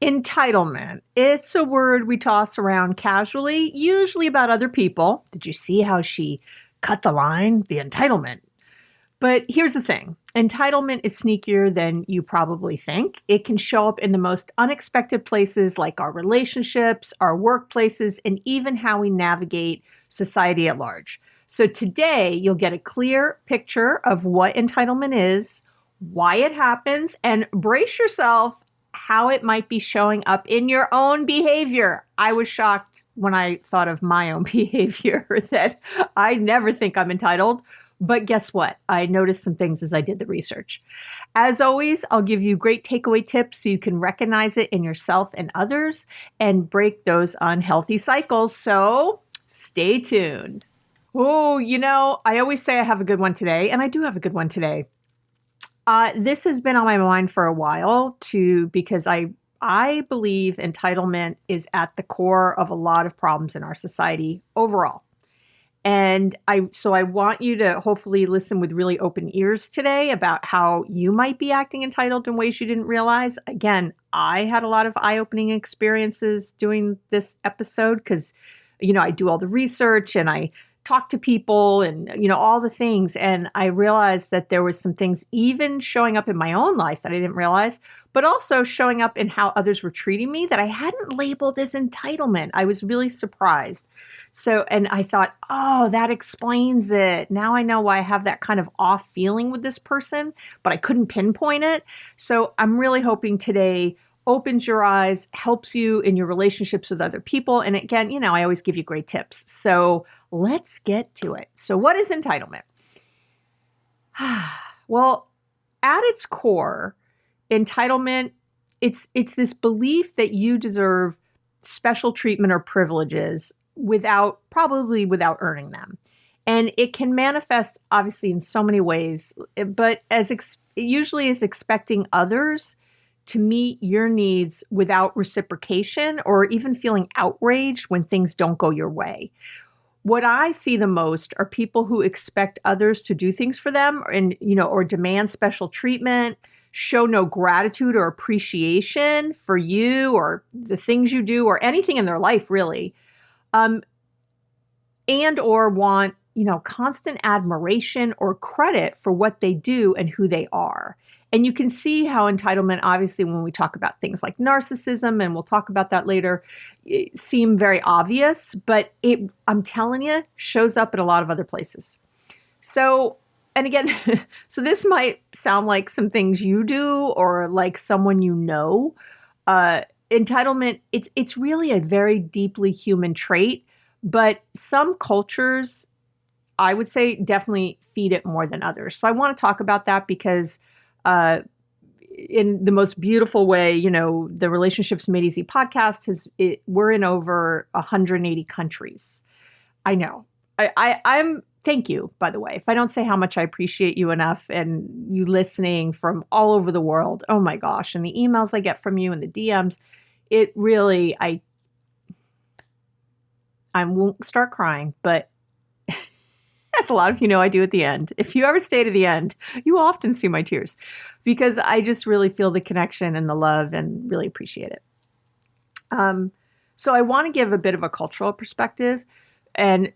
Entitlement. It's a word we toss around casually, usually about other people. Did you see how she cut the line? The entitlement. But here's the thing. Entitlement is sneakier than you probably think. It can show up in the most unexpected places like our relationships, our workplaces, and even how we navigate society at large. So today you'll get a clear picture of what entitlement is, why it happens, and brace yourself how it might be showing up in your own behavior. I was shocked when I thought of my own behavior that I never think I'm entitled. But guess what? I noticed some things as I did the research. As always, I'll give you great takeaway tips so you can recognize it in yourself and others and break those unhealthy cycles. So stay tuned. Oh, I always say I have a good one today, and I do have a good one today. This has been on my mind for a while because I believe entitlement is at the core of a lot of problems in our society overall. And I want you to hopefully listen with really open ears today about how you might be acting entitled in ways you didn't realize. Again, I had a lot of eye-opening experiences doing this episode because, I do all the research and I talk to people and, all the things. And I realized that there was some things even showing up in my own life that I didn't realize, but also showing up in how others were treating me that I hadn't labeled as entitlement. I was really surprised. And I thought, oh, that explains it. Now I know why I have that kind of off feeling with this person, but I couldn't pinpoint it. So I'm really hoping today opens your eyes, helps you in your relationships with other people. And again, I always give you great tips. So let's get to it. So what is entitlement? Well, at its core, entitlement, it's this belief that you deserve special treatment or privileges probably without earning them. And it can manifest obviously in so many ways, but it usually is expecting others to meet your needs without reciprocation or even feeling outraged when things don't go your way. What I see the most are people who expect others to do things for them or demand special treatment, show no gratitude or appreciation for you or the things you do or anything in their life really, and or want constant admiration or credit for what they do and who they are. And you can see how entitlement, obviously, when we talk about things like narcissism, and we'll talk about that later, seem very obvious, but I'm telling you, shows up in a lot of other places. So, and again, so this might sound like some things you do or like someone entitlement, it's really a very deeply human trait, but some cultures, I would say, definitely feed it more than others. So I want to talk about that because in the most beautiful way, the Relationships Made Easy podcast we're in over 180 countries. I know. I'm thank you, by the way. If I don't say how much I appreciate you enough and you listening from all over the world, oh my gosh, and the emails I get from you and the DMs, it really, I won't start crying, but as a lot of I do at the end. If you ever stay to the end, you often see my tears because I just really feel the connection and the love and really appreciate it. So I want to give a bit of a cultural perspective, and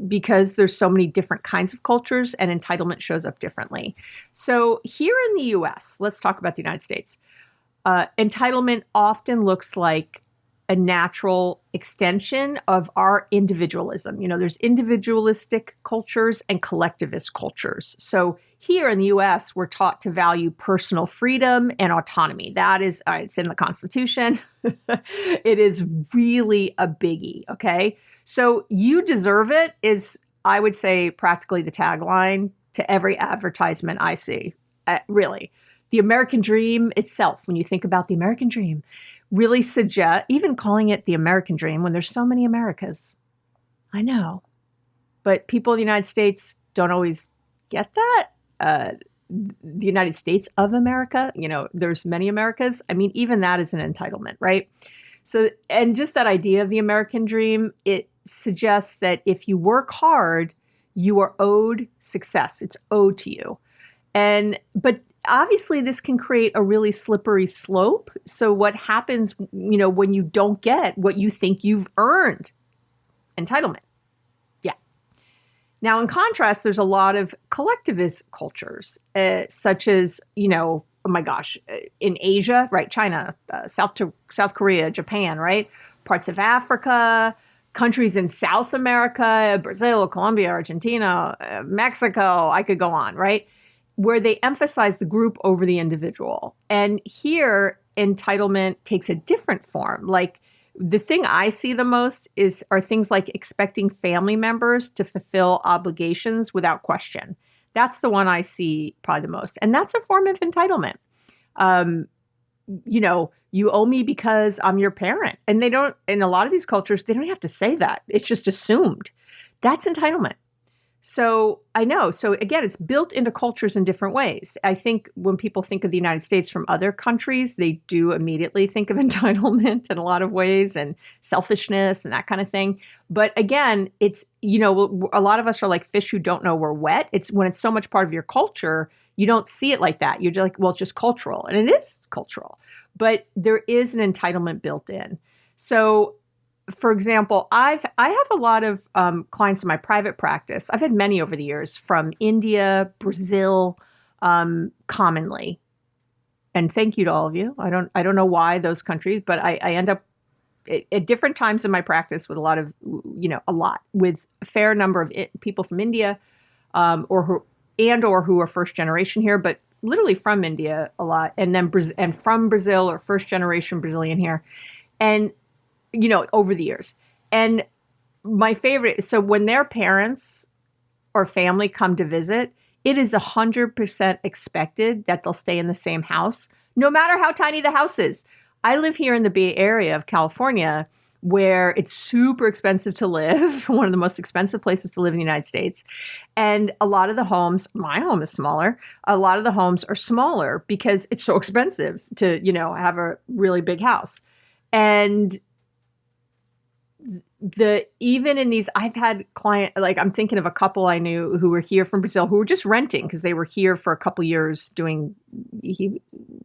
because there's so many different kinds of cultures and entitlement shows up differently. So here in the US, let's talk about the United States. Entitlement often looks like a natural extension of our individualism. There's individualistic cultures and collectivist cultures. So here in the US, we're taught to value personal freedom and autonomy. That is, it's in the Constitution. It is really a biggie, okay? So you deserve it is, I would say, practically the tagline to every advertisement I see. Really. The American dream itself, when you think about the American dream, really suggest, even calling it the American dream when there's so many Americas. I know. But people in the United States don't always get that. The United States of America, there's many Americas. I mean, even that is an entitlement, right? So, and just that idea of the American dream, it suggests that if you work hard, you are owed success. It's owed to you. But obviously this can create a really slippery slope. So what happens, when you don't get what you think you've earned? Entitlement. Yeah. Now, in contrast, there's a lot of collectivist cultures, such as, oh my gosh, in Asia, right? China, South Korea, Japan, right? Parts of Africa, countries in South America, Brazil, Colombia, Argentina, Mexico, I could go on, right? Where they emphasize the group over the individual. And here, entitlement takes a different form. Like, the thing I see the most are things like expecting family members to fulfill obligations without question. That's the one I see probably the most. And that's a form of entitlement. You owe me because I'm your parent. And they don't, in a lot of these cultures, they don't have to say that. It's just assumed. That's entitlement. So I know. So again, it's built into cultures in different ways. I think when people think of the United States from other countries, they do immediately think of entitlement in a lot of ways and selfishness and that kind of thing. But again, it's, a lot of us are like fish who don't know we're wet. It's when it's so much part of your culture, you don't see it like that. You're just like, well, it's just cultural. And it is cultural. But there is an entitlement built in. So for example, I have a lot of clients in my private practice. I've had many over the years from India, Brazil, commonly. And thank you to all of you. I don't know why those countries, but I end up at different times in my practice with with a fair number of people from India, or who are first generation here, but literally from India a lot, and then from Brazil or first generation Brazilian here, and over the years. And my favorite, so when their parents or family come to visit, it is 100% expected that they'll stay in the same house, no matter how tiny the house is. I live here in the Bay Area of California, where it's super expensive to live, one of the most expensive places to live in the United States. And a lot of the homes, my home is smaller, a lot of the homes are smaller because it's so expensive to, have a really big house. And even in these, I've had I'm thinking of a couple I knew who were here from Brazil who were just renting because they were here for a couple years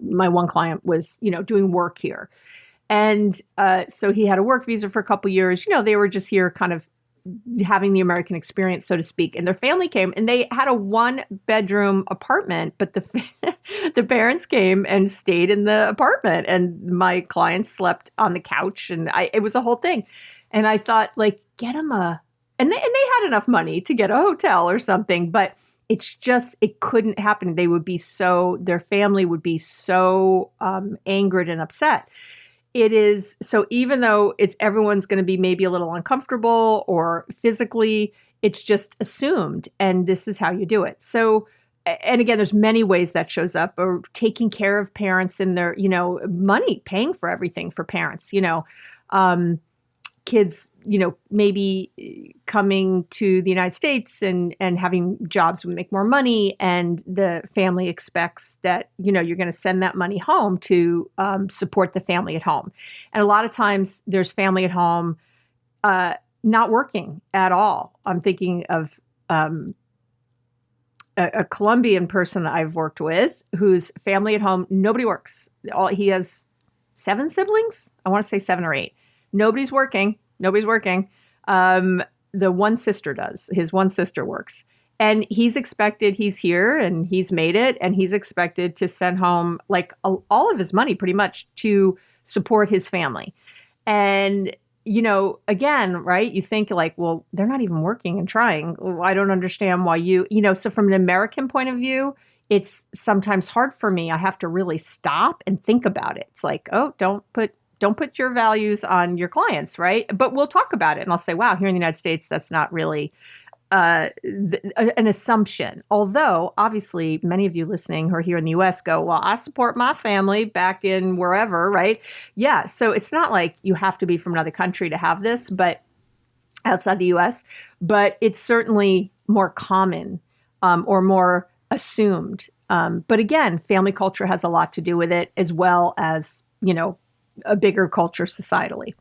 my one client was, doing work here. And so he had a work visa for a couple years. They were just here kind of having the American experience, so to speak. And their family came and they had a 1-bedroom apartment, but the parents came and stayed in the apartment. And my clients slept on the couch and it was a whole thing. And I thought, get them and they had enough money to get a hotel or something, but it couldn't happen. Their family would be so angered and upset. It is, so even though everyone's going to be maybe a little uncomfortable or physically, it's just assumed. And this is how you do it. So, and again, there's many ways that shows up, or taking care of parents and their, money, paying for everything for parents, kids, maybe coming to the United States and having jobs would make more money. And the family expects that, you're going to send that money home to support the family at home. And a lot of times there's family at home not working at all. I'm thinking of a Colombian person I've worked with whose family at home, nobody works. He has 7 siblings. I want to say 7 or 8. Nobody's working. The one sister does. His one sister works. And he's here and he's made it. And he's expected to send home all of his money pretty much to support his family. And, again, right, you think well, they're not even working and trying. I don't understand why so from an American point of view, it's sometimes hard for me. I have to really stop and think about it. It's don't put your values on your clients, right? But we'll talk about it. And I'll say, wow, here in the United States, that's not really an assumption. Although, obviously, many of you listening who are here in the U.S. go, well, I support my family back in wherever, right? Yeah, so it's not like you have to be from another country to have this, but outside the U.S., but it's certainly more common or more assumed. But again, family culture has a lot to do with it, as well as, a bigger culture societally.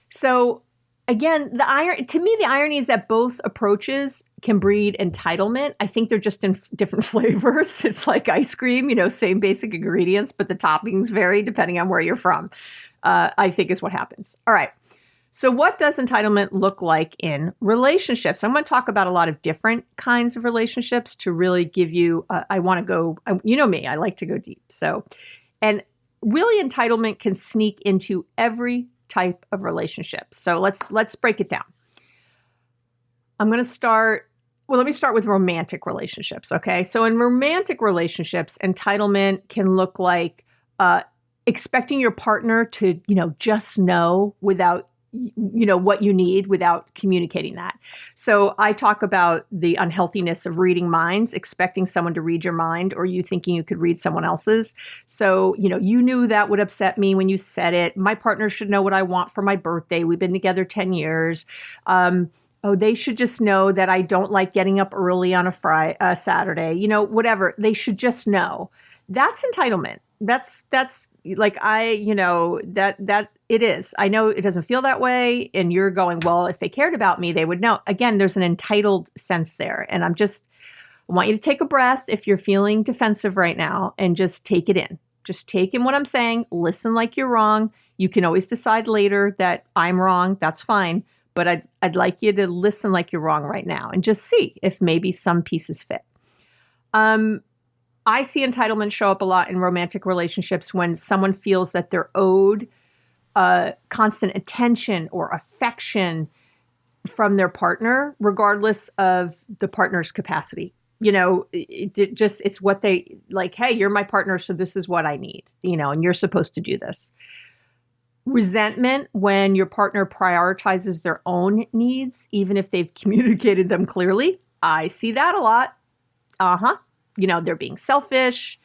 So again, the irony is that both approaches can breed entitlement. I think they're just in different flavors. It's like ice cream, same basic ingredients, but the toppings vary depending on where you're from, I think is what happens. All right. So what does entitlement look like in relationships? I'm going to talk about a lot of different kinds of relationships to really give you, I want to go, you know me, I like to go deep. And really entitlement can sneak into every type of relationship. So let's break it down. Let me start with romantic relationships. Okay. So in romantic relationships, entitlement can look like expecting your partner to, just know without what you need without communicating that. So I talk about the unhealthiness of reading minds, expecting someone to read your mind or you thinking you could read someone else's. So, you knew that would upset me when you said it. My partner should know what I want for my birthday. We've been together 10 years. They should just know that I don't like getting up early on a Saturday, whatever. They should just know. That's entitlement. That's like, that it is. I know it doesn't feel that way. And you're going, well, if they cared about me, they would know. Again, there's an entitled sense there. And I want you to take a breath if you're feeling defensive right now and just take it in. Just take in what I'm saying. Listen like you're wrong. You can always decide later that I'm wrong. That's fine. But I'd like you to listen like you're wrong right now and just see if maybe some pieces fit. I see entitlement show up a lot in romantic relationships when someone feels that they're owed constant attention or affection from their partner, regardless of the partner's capacity. It's what they like, hey, you're my partner, so this is what I need, and you're supposed to do this. Resentment when your partner prioritizes their own needs, even if they've communicated them clearly. I see that a lot. They're being selfish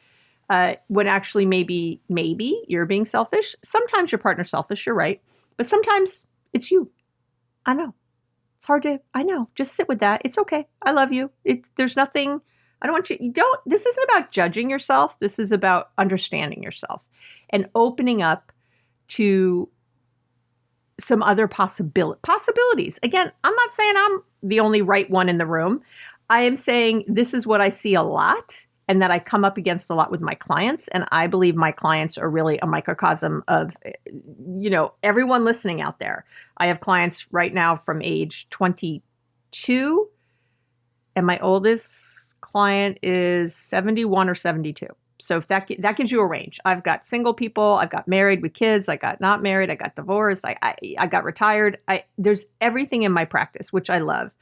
when actually maybe you're being selfish. Sometimes your partner's selfish, you're right. But sometimes it's you. I know. It's hard to, I know. Just sit with that. It's okay. I love you. There's nothing, I don't want you, this isn't about judging yourself. This is about understanding yourself and opening up to some other possibilities. Again, I'm not saying I'm the only right one in the room. I am saying this is what I see a lot and that I come up against a lot with my clients. And I believe my clients are really a microcosm of, everyone listening out there. I have clients right now from age 22 and my oldest client is 71 or 72. So if that gives you a range. I've got single people, I've got married with kids, I got not married, I got divorced, I got retired. There's everything in my practice, which I love.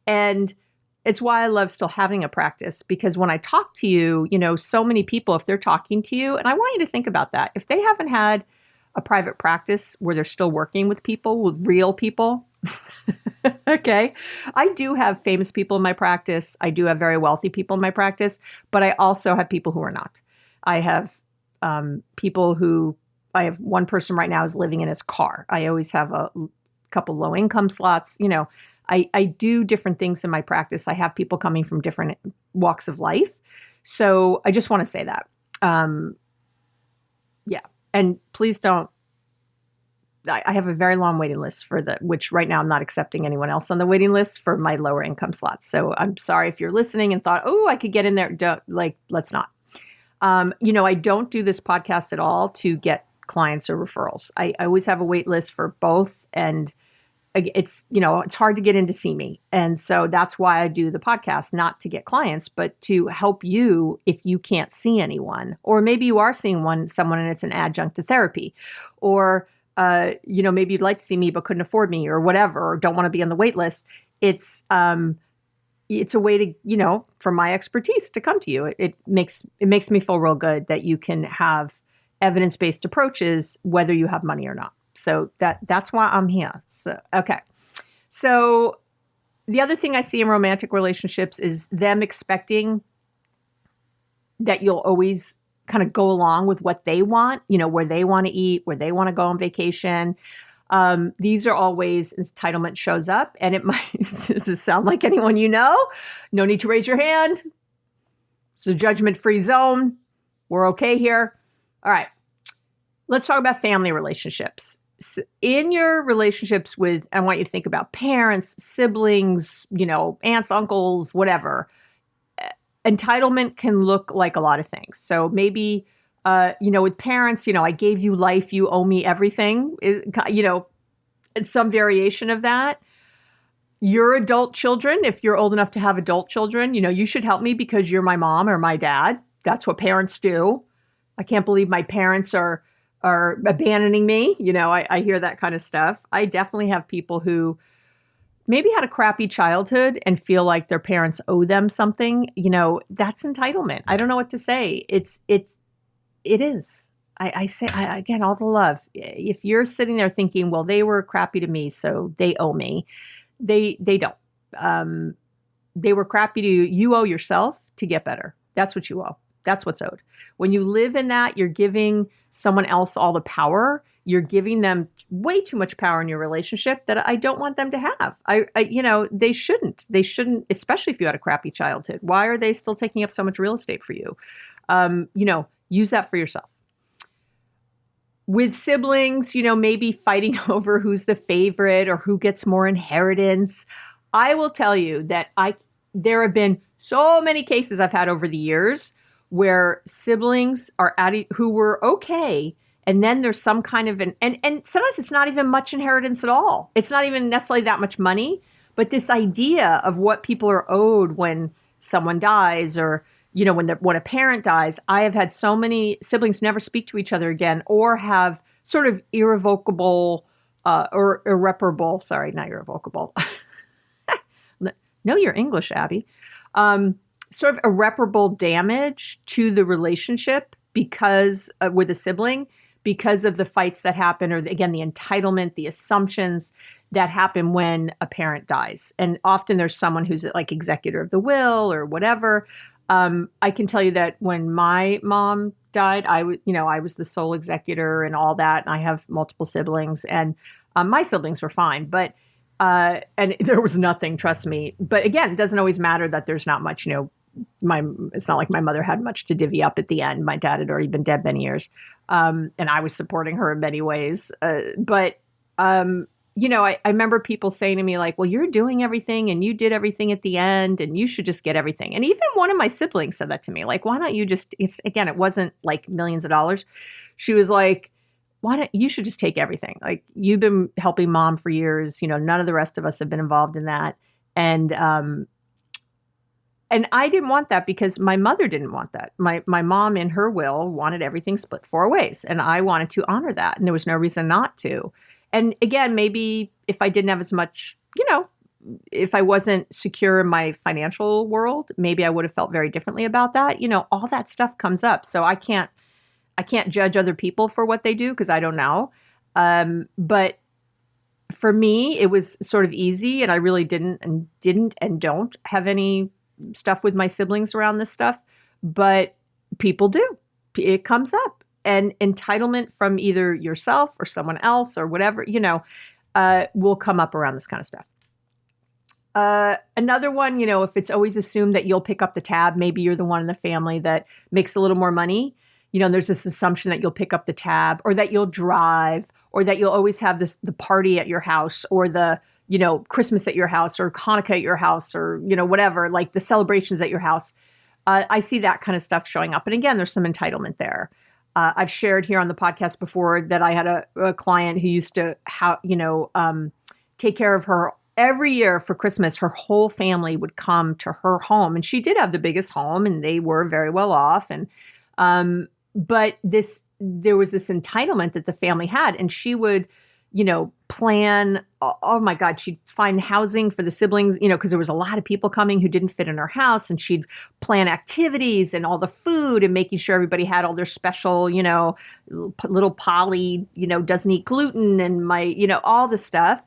And it's why I love still having a practice, because when I talk to you, so many people, if they're talking to you, and I want you to think about that, if they haven't had a private practice where they're still working with people, with real people, okay. I do have famous people in my practice. I do have very wealthy people in my practice, but I also have people who are not. I have I have one person right now who's living in his car. I always have a couple low income slots. I do different things in my practice. I have people coming from different walks of life. So I just want to say that. Yeah. And please don't, I have a very long waiting list which right now I'm not accepting anyone else on the waiting list for my lower income slots. So I'm sorry if you're listening and thought, oh, I could get in there. Let's not. I don't do this podcast at all to get clients or referrals. I always have a wait list for both. And it's hard to get in to see me. And so that's why I do the podcast, not to get clients, but to help you if you can't see anyone, or maybe you are seeing someone and it's an adjunct to therapy, or, maybe you'd like to see me, but couldn't afford me or whatever, or don't want to be on the wait list. It's a way to, for my expertise to come to you. It makes me feel real good that you can have evidence-based approaches, whether you have money or not. So that's why I'm here. So, okay. So the other thing I see in romantic relationships is them expecting that you'll always kind of go along with what they want, where they want to eat, where they want to go on vacation. These are all ways entitlement shows up, and it might, does this sound like anyone you know? No need to raise your hand. It's a judgment-free zone. We're okay here. All right. Let's talk about family relationships. in your relationships with, I want you to think about parents, siblings, aunts, uncles, whatever. Entitlement can look like a lot of things. So maybe, with parents, I gave you life, you owe me everything, it's some variation of that. Your adult children, if you're old enough to have adult children, you should help me because you're my mom or my dad. That's what parents do. I can't believe my parents are abandoning me. I hear that kind of stuff. I definitely have people who maybe had a crappy childhood and feel like their parents owe them something. That's entitlement. I don't know what to say. It is. I say, again, all the love. If you're sitting there thinking, well, they were crappy to me, so they owe me. They don't. They were crappy to you. You owe yourself to get better. That's what you owe. That's what's owed. When you live in that, you're giving someone else all the power. You're giving them way too much power in your relationship that I don't want them to have. They shouldn't. They shouldn't, especially if you had a crappy childhood. Why are they still taking up so much real estate for you? Use that for yourself. With siblings, maybe fighting over who's the favorite or who gets more inheritance. I will tell you that there have been so many cases I've had over the years where siblings are who were okay, and then there's some kind of and sometimes it's not even much inheritance at all. It's not even necessarily that much money, but this idea of what people are owed when someone dies or when a parent dies. I have had so many siblings never speak to each other again or have sort of irrevocable or irreparable, sorry, not irrevocable. No, you're English, Abby. Sort of irreparable damage to the relationship because with a sibling, because of the fights that happen, or again, the entitlement, the assumptions that happen when a parent dies. And often there's someone who's like executor of the will or whatever. I can tell you that when my mom died, I was the sole executor and all that. And I have multiple siblings, and my siblings were fine, but and there was nothing, trust me. But again, it doesn't always matter that there's not much, it's not like my mother had much to divvy up at the end. My dad had already been dead many years. And I was supporting her in many ways. I remember people saying to me like, well, you're doing everything and you did everything at the end and you should just get everything. And even one of my siblings said that to me, like, why don't you just, it wasn't like millions of dollars. She was like, you should just take everything. Like, you've been helping mom for years. None of the rest of us have been involved in that. And I didn't want that because my mother didn't want that. My mom in her will wanted everything split 4 ways. And I wanted to honor that. And there was no reason not to. And again, maybe if I didn't have as much, if I wasn't secure in my financial world, maybe I would have felt very differently about that. All that stuff comes up. So I can't judge other people for what they do because I don't know. But for me, it was sort of easy, and I really didn't and don't have any stuff with my siblings around this stuff, but people do. It comes up. And entitlement from either yourself or someone else or whatever, will come up around this kind of stuff. Another one, if it's always assumed that you'll pick up the tab, maybe you're the one in the family that makes a little more money. There's this assumption that you'll pick up the tab or that you'll drive or that you'll always have the party at your house or the, Christmas at your house or Hanukkah at your house or, whatever, like the celebrations at your house. I see that kind of stuff showing up. And again, there's some entitlement there. I've shared here on the podcast before that I had a client who used to take care of her every year for Christmas. Her whole family would come to her home, and she did have the biggest home, and they were very well off. And but there was this entitlement that the family had, and she would, plan. Oh my God, she'd find housing for the siblings, because there was a lot of people coming who didn't fit in her house, and she'd plan activities and all the food and making sure everybody had all their special, little Polly, doesn't eat gluten and all the stuff.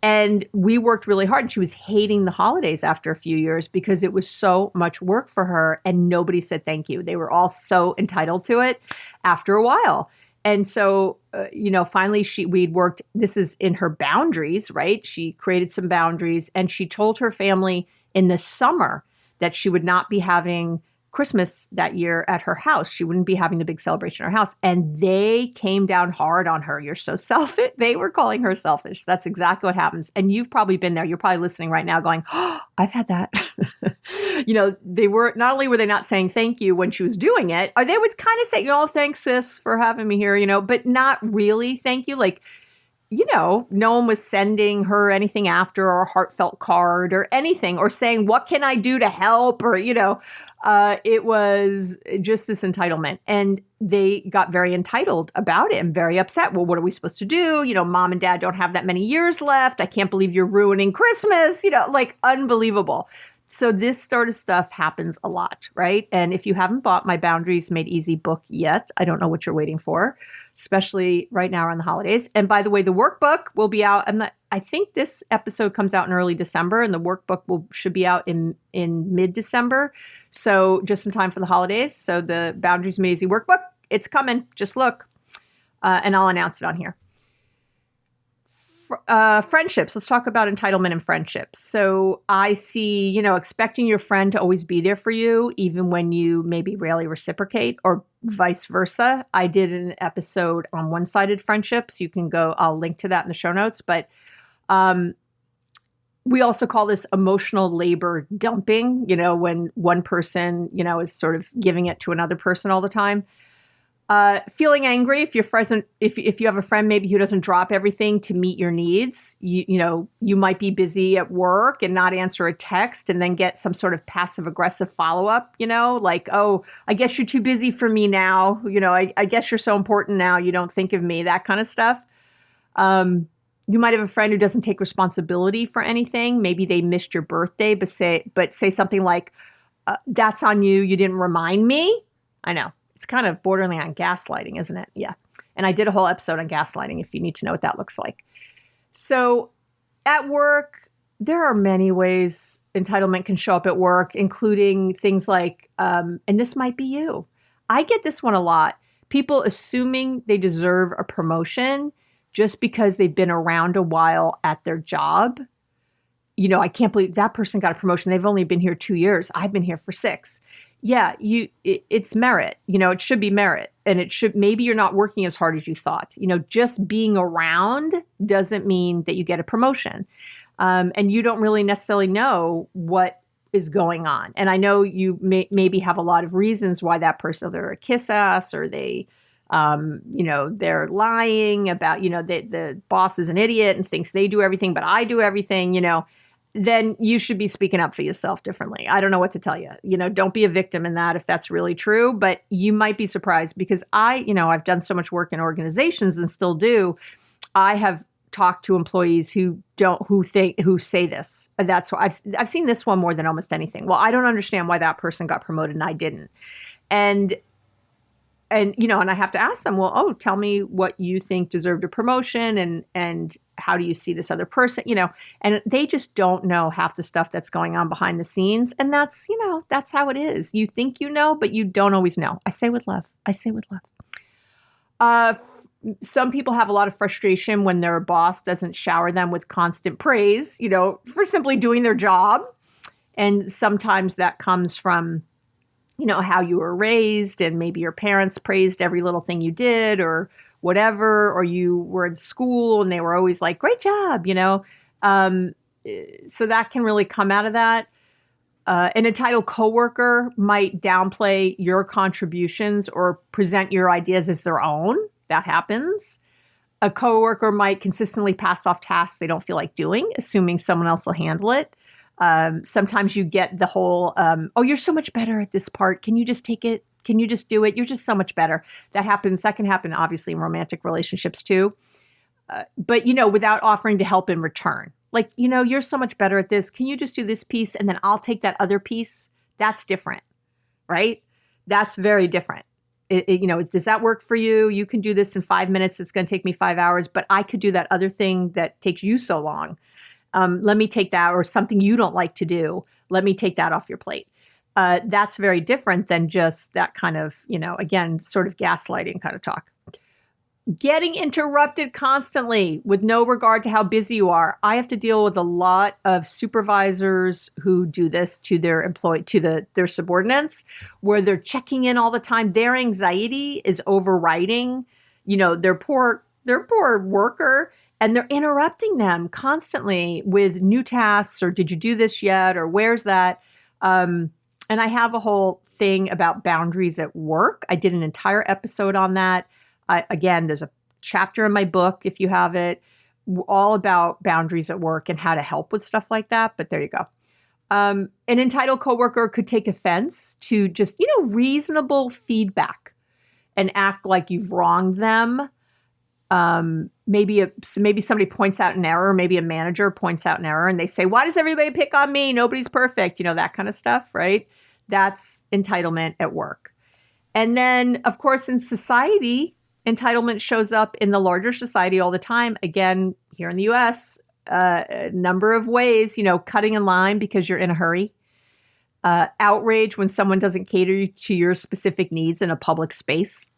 And we worked really hard, and she was hating the holidays after a few years because it was so much work for her and nobody said thank you. They were all so entitled to it after a while. And so, finally we'd worked, this is in her boundaries, right? She created some boundaries, and she told her family in the summer that she would not be having Christmas that year at her house. She wouldn't be having the big celebration at her house. And they came down hard on her. You're so selfish. They were calling her selfish. That's exactly what happens. And you've probably been there. You're probably listening right now going, oh, I've had that. They were, not only were they not saying thank you when she was doing it, or they would kind of say, oh, thanks, sis, for having me here, but not really thank you. Like, no one was sending her anything after, or a heartfelt card or anything, or saying, what can I do to help? Or, it was just this entitlement. And they got very entitled about it and very upset. Well, what are we supposed to do? Mom and dad don't have that many years left. I can't believe you're ruining Christmas, like unbelievable. So this sort of stuff happens a lot, right? And if you haven't bought my Boundaries Made Easy book yet, I don't know what you're waiting for, especially right now around the holidays. And by the way, the workbook will be out. I think this episode comes out in early December, and the workbook should be out in mid-December. So just in time for the holidays. So the Boundaries Made Easy workbook, it's coming. Just look. And I'll announce it on here. Friendships. Let's talk about entitlement and friendships. So I see, expecting your friend to always be there for you, even when you maybe rarely reciprocate, or vice versa. I did an episode on one-sided friendships. You can go, I'll link to that in the show notes. But we also call this emotional labor dumping, when one person, is sort of giving it to another person all the time. Feeling angry if you have a friend maybe who doesn't drop everything to meet your needs. You might be busy at work and not answer a text, and then get some sort of passive aggressive follow-up, like, oh, I guess you're too busy for me now. I guess you're so important now you don't think of me, that kind of stuff. You might have a friend who doesn't take responsibility for anything. Maybe they missed your birthday, but say something like, that's on you. You didn't remind me. I know. It's kind of borderline on gaslighting, isn't it? Yeah. And I did a whole episode on gaslighting if you need to know what that looks like. So at work, there are many ways entitlement can show up at work, including things like, and this might be you. I get this one a lot. People assuming they deserve a promotion just because they've been around a while at their job. I can't believe that person got a promotion. They've only been here 2 years. I've been here for 6. Yeah, it's merit. It should be merit. And maybe you're not working as hard as you thought. Just being around doesn't mean that you get a promotion. And you don't really necessarily know what is going on. And I know you maybe have a lot of reasons why that person, they're a kiss ass, or they, they're lying about, the boss is an idiot and thinks they do everything, but I do everything, then you should be speaking up for yourself differently. I don't know what to tell you. Don't be a victim in that if that's really true, but you might be surprised because I've done so much work in organizations and still do. I have talked to employees who say this. That's why I've seen this one more than almost anything. Well, I don't understand why that person got promoted and I didn't. And I have to ask them, well, tell me what you think deserved a promotion and how do you see this other person, and they just don't know half the stuff that's going on behind the scenes. And that's how it is. You think but you don't always know. I say with love. Some people have a lot of frustration when their boss doesn't shower them with constant praise, for simply doing their job. And sometimes that comes from how you were raised, and maybe your parents praised every little thing you did or whatever, or you were in school and they were always like, great job, so that can really come out of that. An entitled coworker might downplay your contributions or present your ideas as their own. That happens. A coworker might consistently pass off tasks they don't feel like doing, assuming someone else will handle it. Sometimes you get the whole, oh, you're so much better at this part. Can you just take it? Can you just do it? You're just so much better. That happens. That can happen, obviously, in romantic relationships, too. But, without offering to help in return. Like, you're so much better at this. Can you just do this piece and then I'll take that other piece? That's different, right? That's very different. Does that work for you? You can do this in 5 minutes. It's going to take me 5 hours, but I could do that other thing that takes you so long. Let me take that, or something you don't like to do. Let me take that off your plate. That's very different than just that kind of, again, sort of gaslighting kind of talk. Getting interrupted constantly with no regard to how busy you are. I have to deal with a lot of supervisors who do this to their their subordinates, where they're checking in all the time. Their anxiety is overriding, their poor worker, and they're interrupting them constantly with new tasks, or did you do this yet, or where's that? And I have a whole thing about boundaries at work. I did an entire episode on that. Again, there's a chapter in my book, if you have it, all about boundaries at work and how to help with stuff like that. But there you go. An entitled coworker could take offense to just, reasonable feedback and act like you've wronged them. Maybe somebody points out an error. Maybe a manager points out an error and they say, why does everybody pick on me? Nobody's perfect. That kind of stuff, right? That's entitlement at work. And then, of course, in society, entitlement shows up in the larger society all the time. Again, here in the US, a number of ways, cutting in line because you're in a hurry. Outrage when someone doesn't cater to your specific needs in a public space.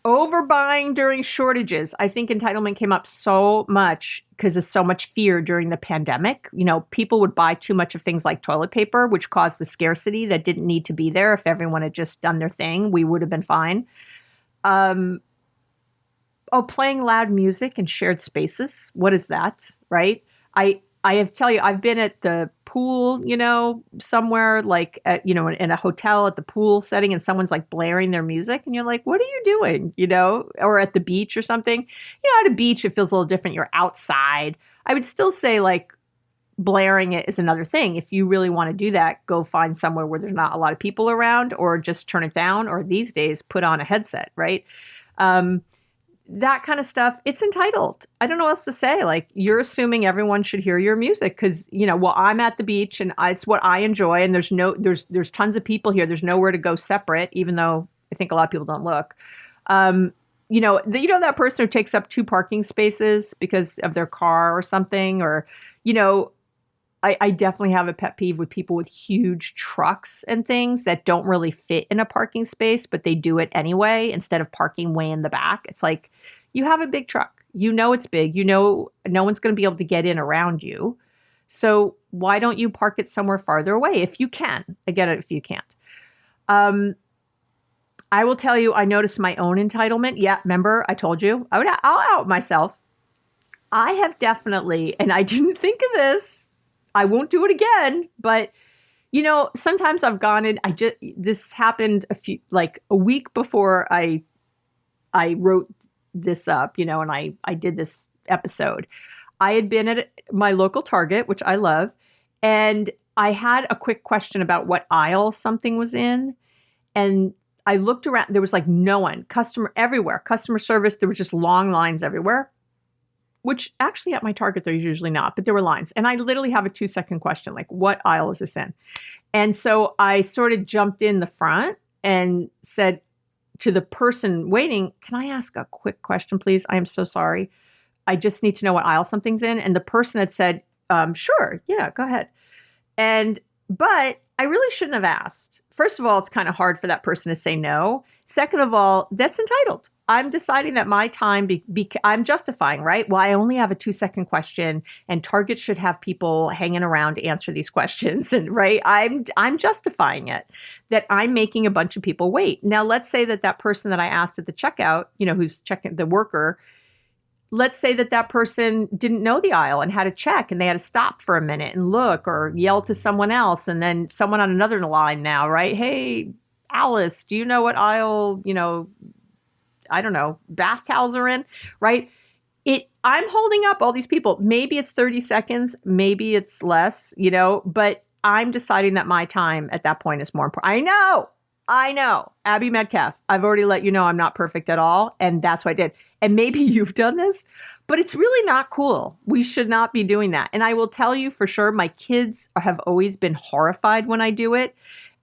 Overbuying during shortages. I think entitlement came up so much because of so much fear during the pandemic. People would buy too much of things like toilet paper, which caused the scarcity that didn't need to be there. If everyone had just done their thing, we would have been fine. Playing loud music in shared spaces. What is that, right? I have tell you, I've been at the pool, somewhere like at, in a hotel at the pool setting, and someone's like blaring their music and you're like, what are you doing? Or at the beach or something. At a beach, it feels a little different. You're outside. I would still say like blaring it is another thing. If you really want to do that, go find somewhere where there's not a lot of people around, or just turn it down, or these days put on a headset, right? That kind of stuff, it's entitled. I don't know what else to say. Like, you're assuming everyone should hear your music because, I'm at the beach and it's what I enjoy, and there's tons of people here. There's nowhere to go separate, even though I think a lot of people don't look. That person who takes up 2 parking spaces because of their car or something, or, I definitely have a pet peeve with people with huge trucks and things that don't really fit in a parking space, but they do it anyway instead of parking way in the back. It's like, you have a big truck. It's big. No one's going to be able to get in around you. So why don't you park it somewhere farther away if you can? I get it if you can't. I will tell you, I noticed my own entitlement. Yeah, remember I told you? I'll out myself. I have definitely, and I didn't think of this, I won't do it again, but sometimes I've gone in, this happened a week before I wrote this up, and I did this episode. I had been at my local Target, which I love, and I had a quick question about what aisle something was in. And I looked around, there was like no one, customer service, there was just long lines everywhere. Which actually at my Target, there's usually not, but there were lines. And I literally have a 2-second question, like, what aisle is this in? And so I sort of jumped in the front and said to the person waiting, can I ask a quick question, please? I am so sorry. I just need to know what aisle something's in. And the person had said, sure, yeah, go ahead. But I really shouldn't have asked. First of all, it's kind of hard for that person to say no. Second of all, that's entitled. I'm deciding that my time, I'm justifying, right? Well, I only have a 2-second question, and Target should have people hanging around to answer these questions. And right, I'm justifying it, that I'm making a bunch of people wait. Now, let's say that person that I asked at the checkout, who's checking the worker, let's say that person didn't know the aisle and had to check, and they had to stop for a minute and look or yell to someone else. And then someone on another line now, right? Hey, Alice, do you know what aisle, I don't know, bath towels are in, right? I'm holding up all these people. Maybe it's 30 seconds, maybe it's less, but I'm deciding that my time at that point is more important. I know. Abby Medcalf, I've already let you know I'm not perfect at all. And that's what I did. And maybe you've done this, but it's really not cool. We should not be doing that. And I will tell you for sure, my kids have always been horrified when I do it.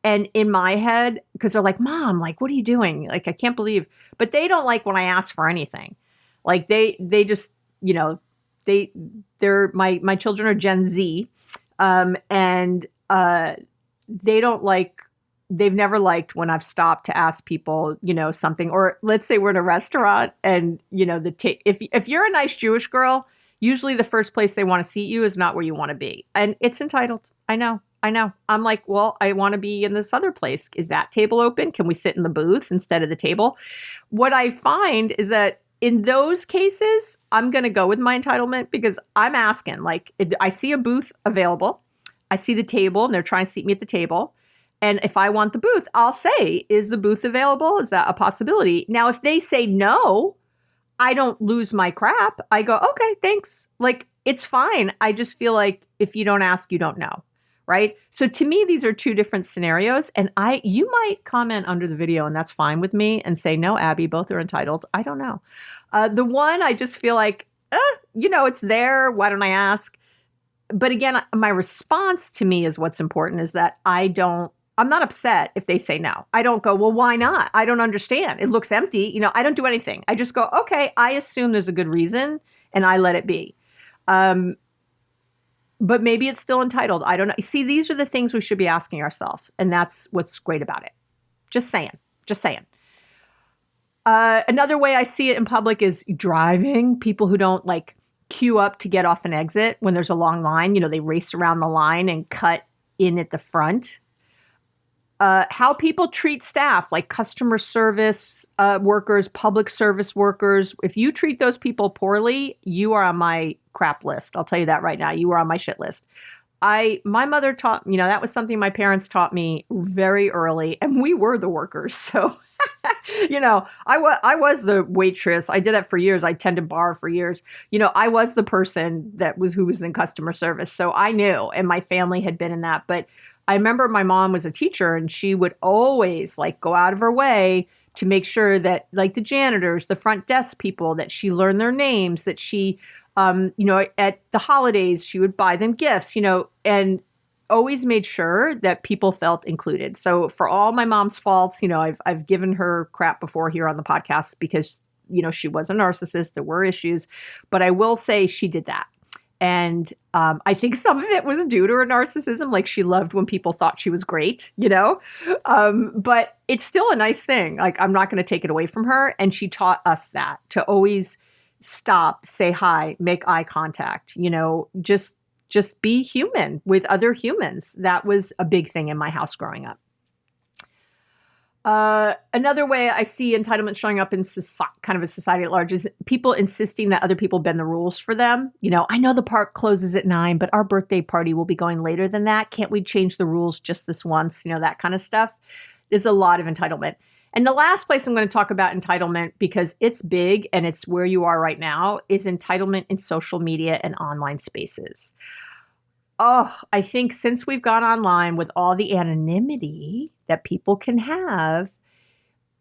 And in my head, because they're like, Mom, like, what are you doing? Like, I can't believe, but they don't like when I ask for anything. Like they just, they're my children are Gen Z. And they don't like they've never liked when I've stopped to ask people, something, or let's say we're in a restaurant and, if you're a nice Jewish girl, usually the first place they want to seat you is not where you want to be. And it's entitled. I know. I'm like, well, I want to be in this other place. Is that table open? Can we sit in the booth instead of the table? What I find is that in those cases, I'm going to go with my entitlement because I'm asking, like, I see a booth available. I see the table and they're trying to seat me at the table. And if I want the booth, I'll say, is the booth available? Is that a possibility? Now, if they say no, I don't lose my crap. I go, okay, thanks. Like, it's fine. I just feel like if you don't ask, you don't know. Right? So to me, these are two different scenarios. And you might comment under the video and that's fine with me and say, no, Abby, both are entitled. I don't know. The one, I just feel like, it's there. Why don't I ask? But again, my response to me is what's important is that I'm not upset if they say no. I don't go, well, why not? I don't understand. It looks empty. I don't do anything. I just go, okay, I assume there's a good reason and I let it be. But maybe it's still entitled. I don't know. See, these are the things we should be asking ourselves. And that's what's great about it. Just saying. Another way I see it in public is driving. People who don't queue up to get off an exit when there's a long line. They race around the line and cut in at the front. How people treat staff, like customer service workers, public service workers. If you treat those people poorly, you are on my crap list. I'll tell you that right now. You are on my shit list. My mother taught, that was something my parents taught me very early, and we were the workers. So, I was the waitress. I did that for years. I tended bar for years. I was the person who was in customer service. So I knew, and my family had been in that. But I remember my mom was a teacher and she would always go out of her way to make sure that the janitors, the front desk people, that she learned their names, that she, at the holidays, she would buy them gifts, and always made sure that people felt included. So for all my mom's faults, I've given her crap before here on the podcast because, she was a narcissist. There were issues, but I will say she did that. And I think some of it was due to her narcissism. She loved when people thought she was great, but it's still a nice thing. I'm not going to take it away from her. And she taught us that to always stop, say hi, make eye contact, just be human with other humans. That was a big thing in my house growing up. Another way I see entitlement showing up in kind of a society at large is people insisting that other people bend the rules for them. I know the park closes at 9, but our birthday party will be going later than that. Can't we change the rules just this once? That kind of stuff. There's a lot of entitlement. And the last place I'm going to talk about entitlement, because it's big and it's where you are right now, is entitlement in social media and online spaces. Oh, I think since we've gone online with all the anonymity that people can have,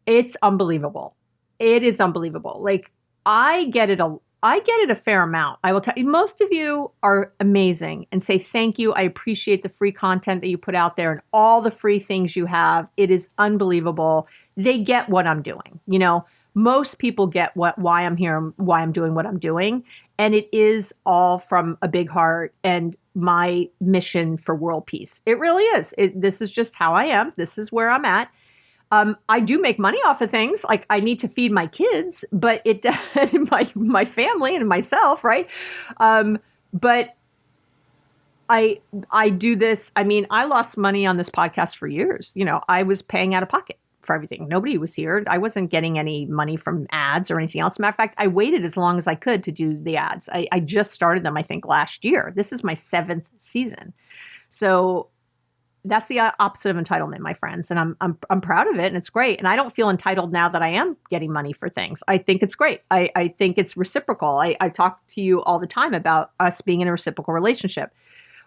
it's unbelievable. It is unbelievable. I get it a fair amount. I will tell you, most of you are amazing and say thank you. I appreciate the free content that you put out there and all the free things you have. It is unbelievable. They get what I'm doing. Most people get why I'm here, why I'm doing what I'm doing. And it is all from a big heart and my mission for world peace. It really is. This is just how I am. This is where I'm at. I do make money off of things. I need to feed my kids, but my family and myself, right? But I do this. I mean, I lost money on this podcast for years. I was paying out of pocket for everything. Nobody was here. I wasn't getting any money from ads or anything else. Matter of fact, I waited as long as I could to do the ads. I just started them, I think, last year. This is my 7th season. So that's the opposite of entitlement, my friends. And I'm proud of it and it's great. And I don't feel entitled now that I am getting money for things. I think it's great. I think it's reciprocal. I talk to you all the time about us being in a reciprocal relationship.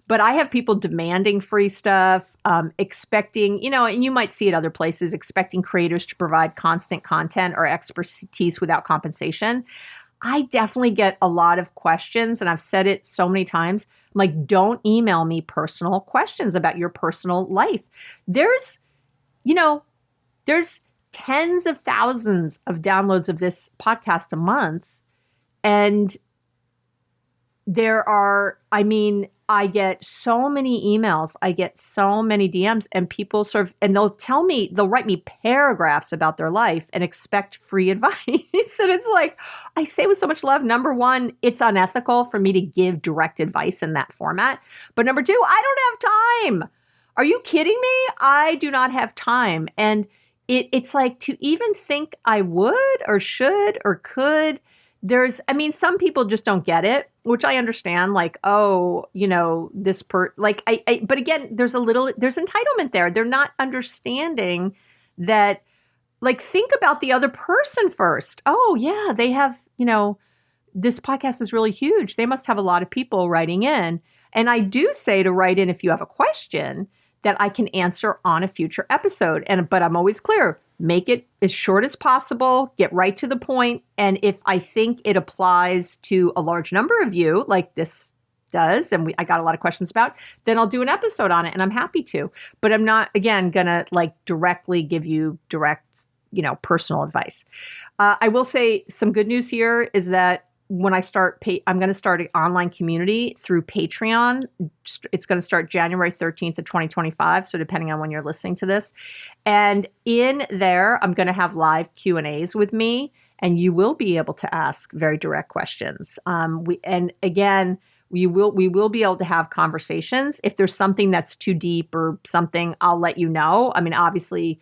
But I have people demanding free stuff, expecting, and you might see it other places, expecting creators to provide constant content or expertise without compensation. I definitely get a lot of questions, and I've said it so many times. I'm like, don't email me personal questions about your personal life. There's tens of thousands of downloads of this podcast a month, and I get so many emails, I get so many DMs, and people and they'll write me paragraphs about their life and expect free advice. And it's like, I say with so much love, number one, it's unethical for me to give direct advice in that format. But number two, I don't have time. Are you kidding me? I do not have time. And it's like, to even think I would or should or could, some people just don't get it, which I understand. Like, oh, but again, there's entitlement there. They're not understanding that, like, think about the other person first. Oh yeah, they have, this podcast is really huge. They must have a lot of people writing in. And I do say to write in if you have a question that I can answer on a future episode. But I'm always clear, make it as short as possible, get right to the point. And if I think it applies to a large number of you, like this does, and I got a lot of questions about, then I'll do an episode on it, and I'm happy to. But I'm not, again, gonna directly give you direct, personal advice. I will say some good news here is that when I I'm going to start an online community through Patreon. It's going to start January 13th of 2025. So depending on when you're listening to this. And in there, I'm going to have live Q&As with me, and you will be able to ask very direct questions. We will be able to have conversations. If there's something that's too deep or something, I'll let you know. I mean, obviously,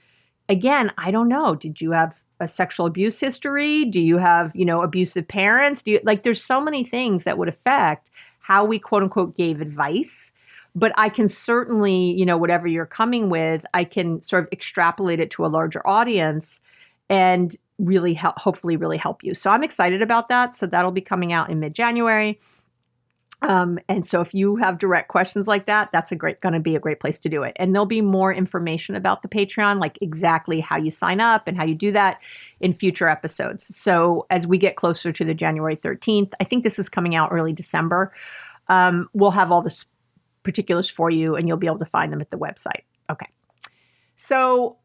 again, I don't know. Did you have a sexual abuse history? Do you have, abusive parents? There's so many things that would affect how we quote unquote gave advice. But I can certainly, whatever you're coming with, I can sort of extrapolate it to a larger audience and really hopefully really help you. So I'm excited about that. So that'll be coming out in mid-January. And so if you have direct questions like that, that's going to be a great place to do it. And there'll be more information about the Patreon, like exactly how you sign up and how you do that in future episodes. So as we get closer to the January 13th, I think this is coming out early December. We'll have all the particulars for you, and you'll be able to find them at the website. Okay. So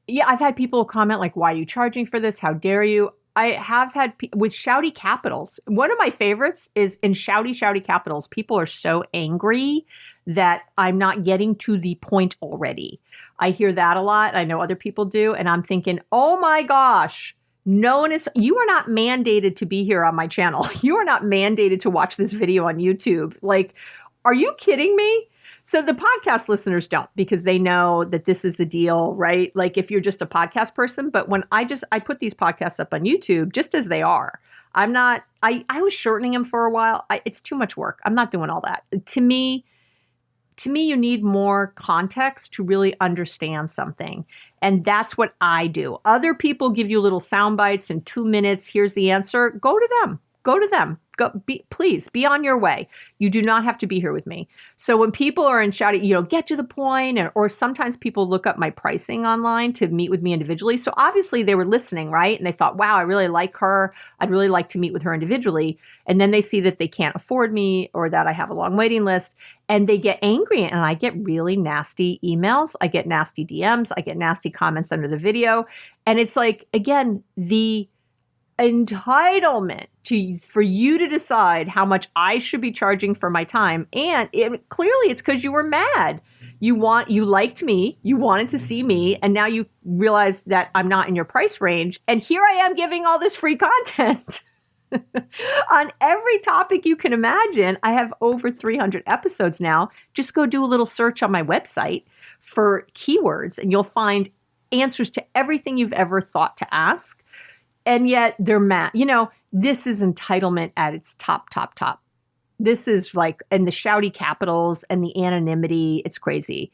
yeah, I've had people comment like, why are you charging for this? How dare you? I have had with shouty capitals. One of my favorites is in shouty capitals. People are so angry that I'm not getting to the point already. I hear that a lot. I know other people do. And I'm thinking, oh my gosh, you are not mandated to be here on my channel. You are not mandated to watch this video on YouTube. Like, are you kidding me? So the podcast listeners don't, because they know that this is the deal, right? Like if you're just a podcast person, but when I put these podcasts up on YouTube just as they are. I was shortening them for a while. It's too much work. I'm not doing all that. To me, you need more context to really understand something. And that's what I do. Other people give you little sound bites in 2 minutes. Here's the answer. Go to them. Please be on your way. You do not have to be here with me. So when people are in shouting, get to the point, or sometimes people look up my pricing online to meet with me individually. So obviously they were listening, right? And they thought, wow, I really like her. I'd really like to meet with her individually. And then they see that they can't afford me or that I have a long waiting list, and they get angry. And I get really nasty emails. I get nasty DMs. I get nasty comments under the video. And it's like, again, the entitlement for you to decide how much I should be charging for my time. And clearly it's because you were mad. You liked me, you wanted to see me, and now you realize that I'm not in your price range. And here I am giving all this free content on every topic you can imagine. I have over 300 episodes now. Just go do a little search on my website for keywords, and you'll find answers to everything you've ever thought to ask. And yet they're mad. This is entitlement at its top. This is like, and the shouty capitals and the anonymity. It's crazy.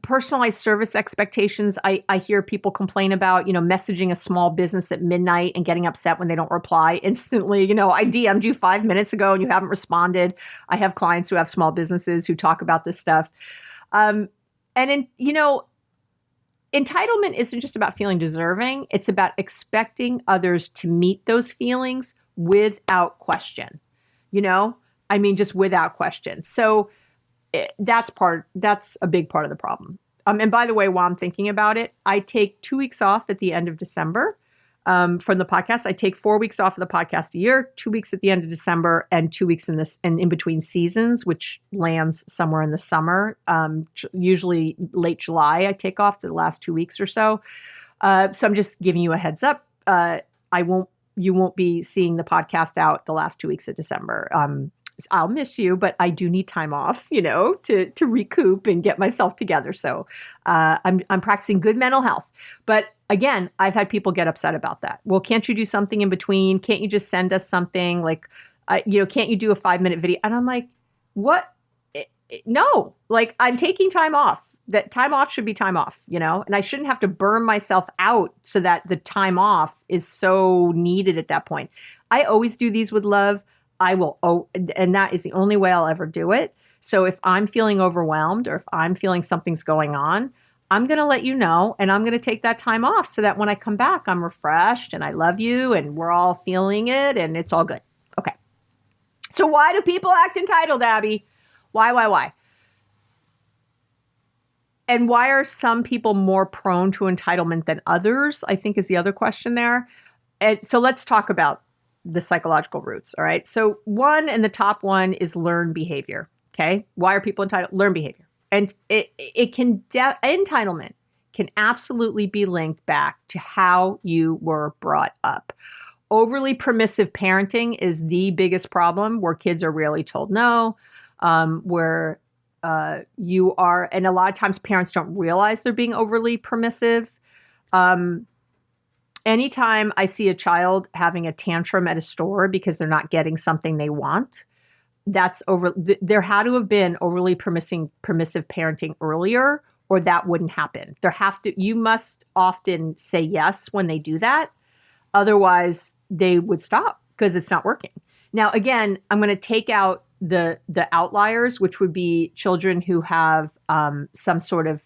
Personalized service expectations. I hear people complain about, messaging a small business at midnight and getting upset when they don't reply instantly. I DM'd you 5 minutes ago and you haven't responded. I have clients who have small businesses who talk about this stuff. Entitlement isn't just about feeling deserving. It's about expecting others to meet those feelings without question. Just without question. So that's a big part of the problem. And by the way, while I'm thinking about it, I take 2 weeks off at the end of December. from the podcast. I take 4 weeks off of the podcast a year, 2 weeks at the end of December, and 2 weeks in between seasons, which lands somewhere in the summer. Usually late July, I take off the last 2 weeks or so. So I'm just giving you a heads up. You won't be seeing the podcast out the last 2 weeks of December. I'll miss you, but I do need time off, to recoup and get myself together. So I'm practicing good mental health. But again, I've had people get upset about that. Well, can't you do something in between? Can't you just send us something like, can't you do a 5-minute video? And I'm like, what? No, like I'm taking time off. That time off should be time off, and I shouldn't have to burn myself out so that the time off is so needed at that point. I always do these with love. And that is the only way I'll ever do it. So if I'm feeling overwhelmed or if I'm feeling something's going on, I'm going to let you know, and I'm going to take that time off so that when I come back, I'm refreshed and I love you and we're all feeling it and it's all good. Okay. So why do people act entitled, Abby? Why? And why are some people more prone to entitlement than others, I think is the other question there. And so let's talk about the psychological roots. All right. So the top one is learned behavior. Okay. Why are people entitled? Learned behavior. And entitlement can absolutely be linked back to how you were brought up. Overly permissive parenting is the biggest problem, where kids are rarely told no, where you are, and a lot of times parents don't realize they're being overly permissive. Anytime I see a child having a tantrum at a store because they're not getting something they want, there had to have been overly permissive parenting earlier, or that wouldn't happen. You must often say yes when they do that. Otherwise they would stop because it's not working. Now, again, I'm going to take out the outliers, which would be children who have some sort of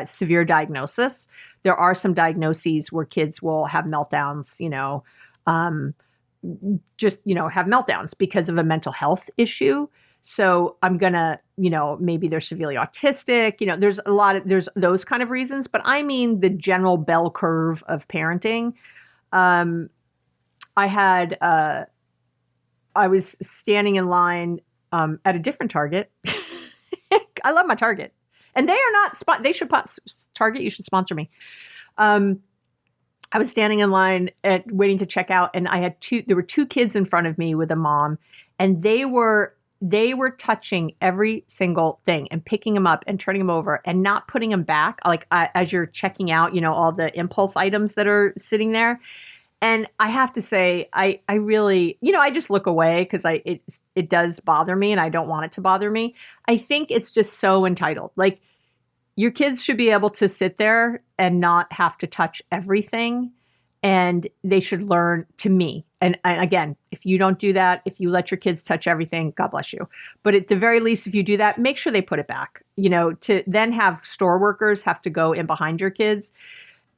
severe diagnosis. There are some diagnoses where kids will have meltdowns, have meltdowns because of a mental health issue. So I'm gonna, maybe they're severely autistic. There's those kind of reasons, but I mean the general bell curve of parenting. I was standing in line at a different Target. I love my Target, and they are not. Target, you should sponsor me. I was standing in line waiting to check out, and there were 2 kids in front of me with a mom, and they were touching every single thing and picking them up and turning them over and not putting them back. Like as you're checking out, all the impulse items that are sitting there. And I have to say, I really, I just look away because it does bother me and I don't want it to bother me. I think it's just so entitled. Like, your kids should be able to sit there and not have to touch everything. And they should learn, to me. And again, if you don't do that, if you let your kids touch everything, God bless you. But at the very least, if you do that, make sure they put it back, to then have store workers have to go in behind your kids.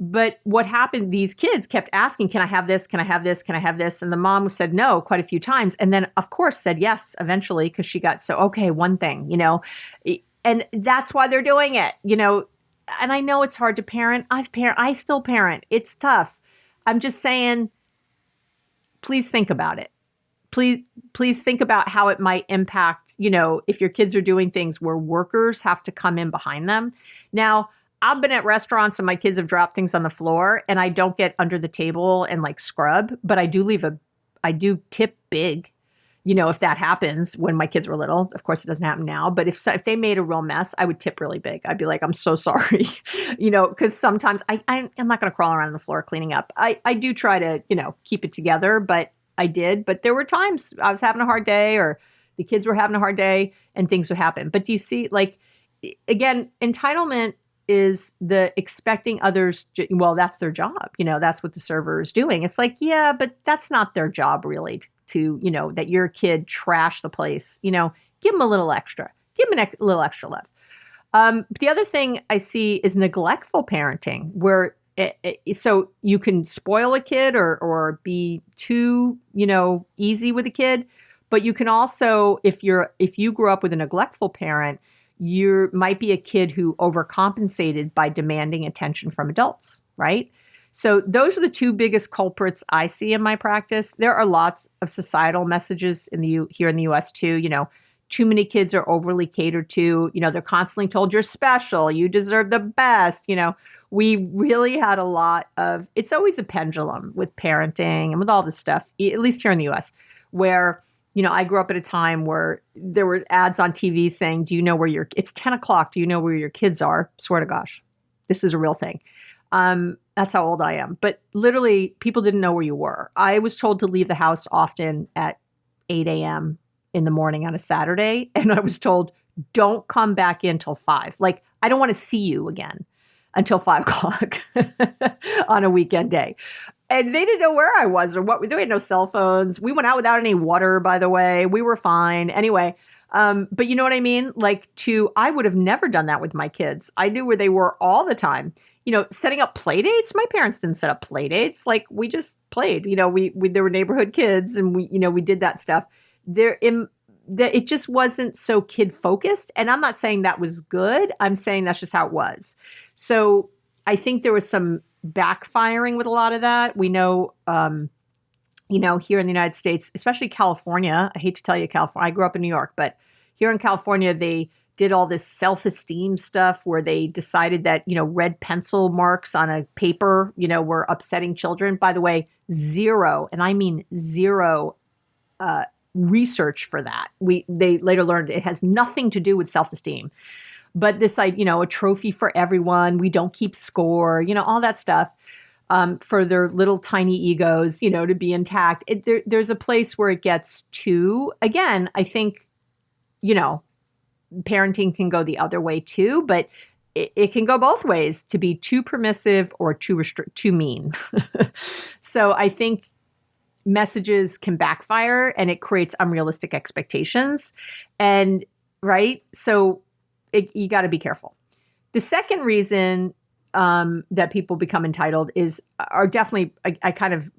But what happened, these kids kept asking, can I have this? Can I have this? Can I have this? And the mom said no quite a few times. And then, of course, said yes eventually because she got okay, one thing, and that's why they're doing it, and I know it's hard to parent. I still parent. It's tough. I'm just saying, please think about it. Please think about how it might impact, if your kids are doing things where workers have to come in behind them. Now, I've been at restaurants and my kids have dropped things on the floor and I don't get under the table and scrub, but I do tip big, if that happens when my kids were little. Of course, it doesn't happen now, but if they made a real mess, I would tip really big. I'd be like, I'm so sorry, because sometimes I'm not going to crawl around on the floor cleaning up. I do try to, keep it together, but there were times I was having a hard day or the kids were having a hard day and things would happen. But do you see, again, entitlement is the expecting others, well, that's their job. That's what the server is doing. It's like, yeah, but that's not their job really to, that your kid trash the place, give them a little extra, give them a little extra love. But the other thing I see is neglectful parenting, where so you can spoil a kid or be too, easy with a kid, but you can also, if you grew up with a neglectful parent, you might be a kid who overcompensated by demanding attention from adults, right? So those are the two biggest culprits I see in my practice. There are lots of societal messages here in the US too. Too many kids are overly catered to. They're constantly told you're special, you deserve the best. We really had a lot of, it's always a pendulum with parenting and with all this stuff, at least here in the US, where, I grew up at a time where there were ads on TV saying, it's 10 o'clock. Do you know where your kids are? Swear to gosh, this is a real thing. That's how old I am. But literally, people didn't know where you were. I was told to leave the house often at 8 a.m. in the morning on a Saturday. And I was told, don't come back in till 5. Like, I don't want to see you again until 5 o'clock on a weekend day. And they didn't know where I was or what. There had no cell phones. We went out without any water, by the way. We were fine. Anyway, but you know what I mean? I would have never done that with my kids. I knew where they were all the time. Setting up play dates. My parents didn't set up play dates. Like, we just played. We there were neighborhood kids, and we did that stuff. It just wasn't so kid focused. And I'm not saying that was good. I'm saying that's just how it was. So I think there was some backfiring with a lot of that. We know, here in the United States, especially California. I hate to tell you, California. I grew up in New York, but here in California, they did all this self-esteem stuff where they decided that, red pencil marks on a paper, were upsetting children. By the way, zero, and I mean zero, research for that. They later learned it has nothing to do with self-esteem. But this, a trophy for everyone, we don't keep score, all that stuff, for their little tiny egos, to be intact. There's a place where it gets too, again, I think, parenting can go the other way too, but it can go both ways, to be too permissive or too mean. So I think messages can backfire and it creates unrealistic expectations. And right. So you got to be careful. The second reason that people become entitled are definitely, I kind of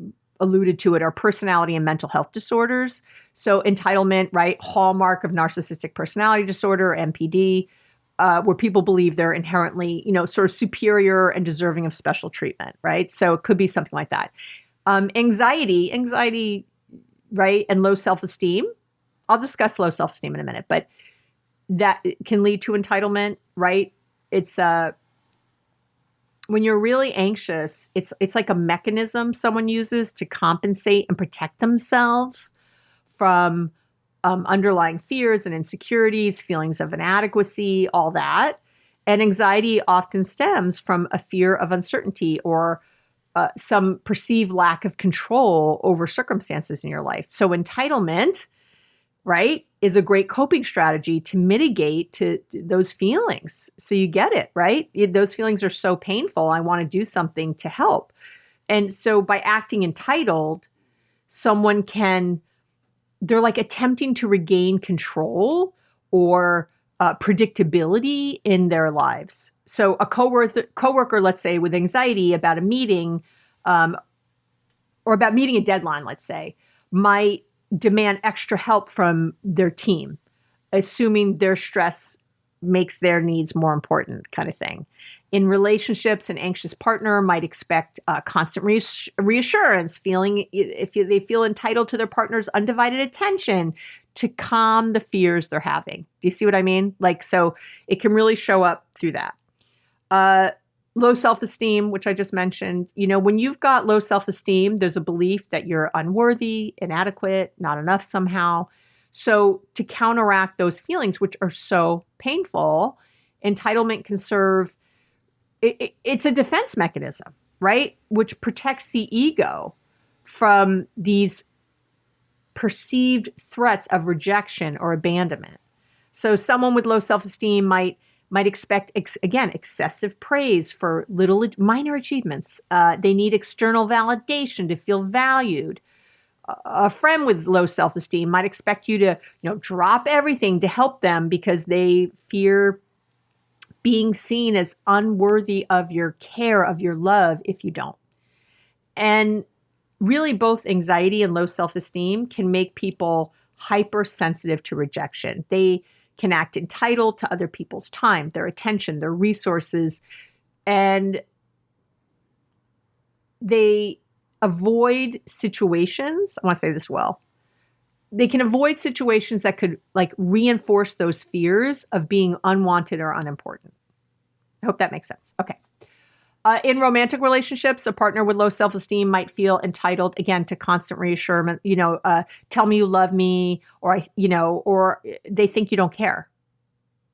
alluded to it, are personality and mental health disorders. So entitlement, right? Hallmark of narcissistic personality disorder, NPD, where people believe they're inherently, sort of superior and deserving of special treatment, right? So it could be something like that. Anxiety, right? And low self-esteem. I'll discuss low self-esteem in a minute, but that can lead to entitlement, right? It's when you're really anxious, it's like a mechanism someone uses to compensate and protect themselves from underlying fears and insecurities, feelings of inadequacy, all that. And anxiety often stems from a fear of uncertainty or some perceived lack of control over circumstances in your life. So entitlement, right, is a great coping strategy to mitigate to those feelings. So you get it, right? Those feelings are so painful. I want to do something to help. And so by acting entitled, they're like attempting to regain control or predictability in their lives. So a coworker, let's say, with anxiety about a meeting or about meeting a deadline, let's say, might demand extra help from their team, assuming their stress makes their needs more important, kind of thing. In relationships, an anxious partner might expect constant reassurance, they feel entitled to their partner's undivided attention to calm the fears they're having. Do you see what I mean? So it can really show up through that. Low self-esteem, which I just mentioned, when you've got low self-esteem, there's a belief that you're unworthy, inadequate, not enough somehow. So to counteract those feelings, which are so painful, entitlement can serve, it's a defense mechanism, right? Which protects the ego from these perceived threats of rejection or abandonment. So someone with low self-esteem might expect, excessive praise for minor achievements. They need external validation to feel valued. A friend with low self-esteem might expect you to, drop everything to help them because they fear being seen as unworthy of your care, of your love, if you don't. And really, both anxiety and low self-esteem can make people hypersensitive to rejection. They can act entitled to other people's time, their attention, their resources. And they avoid situations. I want to say this well. They can avoid situations that could like reinforce those fears of being unwanted or unimportant. I hope that makes sense. Okay. In romantic relationships, a partner with low self-esteem might feel entitled, again, to constant reassurance, tell me you love me, or they think you don't care,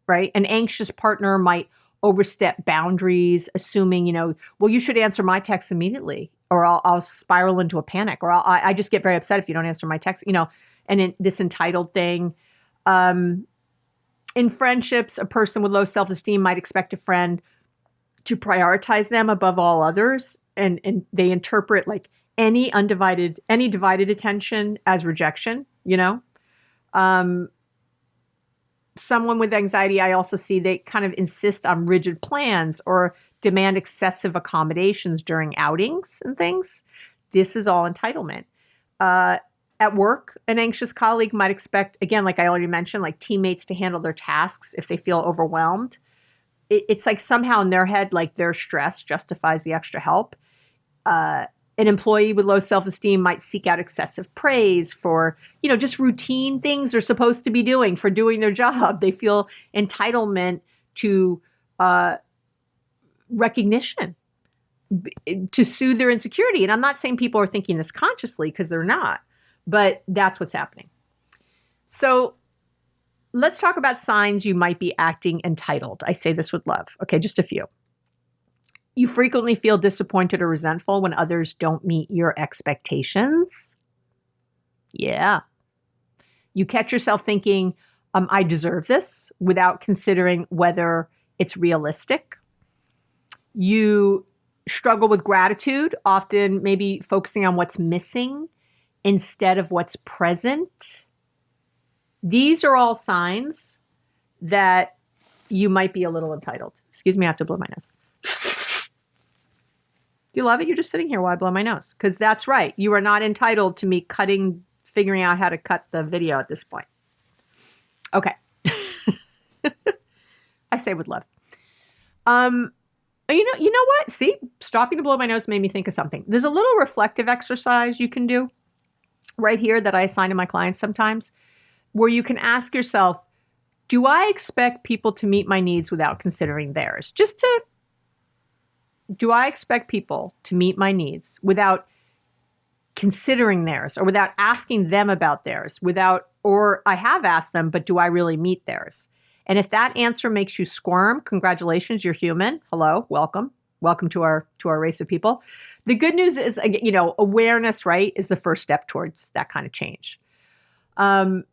right? An anxious partner might overstep boundaries, assuming, well, you should answer my text immediately, or I'll spiral into a panic, or I just get very upset if you don't answer my text, and in this entitled thing. In friendships, a person with low self-esteem might expect a friend to prioritize them above all others. And they interpret like any divided attention as rejection, Someone with anxiety, I also see they kind of insist on rigid plans or demand excessive accommodations during outings and things. This is all entitlement. At work, an anxious colleague might expect, again, like I already mentioned, like teammates to handle their tasks if they feel overwhelmed. It's like somehow in their head, like their stress justifies the extra help. An employee with low self-esteem might seek out excessive praise for, just routine things they're supposed to be doing for doing their job. They feel entitlement to recognition to soothe their insecurity. And I'm not saying people are thinking this consciously, because they're not, but that's what's happening. So let's talk about signs you might be acting entitled. I say this with love. Okay, just a few. You frequently feel disappointed or resentful when others don't meet your expectations. Yeah. You catch yourself thinking, I deserve this, without considering whether it's realistic. You struggle with gratitude, often maybe focusing on what's missing instead of what's present. These are all signs that you might be a little entitled. Excuse me, I have to blow my nose. Do you love it? You're just sitting here while I blow my nose. Because that's right. You are not entitled to me figuring out how to cut the video at this point. Okay. I say with love. You know what? See, stopping to blow my nose made me think of something. There's a little reflective exercise you can do right here that I assign to my clients sometimes, where you can ask yourself, do I expect people to meet my needs without considering theirs? Do I expect people to meet my needs without considering theirs, or without asking them about theirs, or I have asked them, but do I really meet theirs? And if that answer makes you squirm, congratulations, you're human. Hello, welcome. Welcome to our race of people. The good news is, awareness, right, is the first step towards that kind of change. So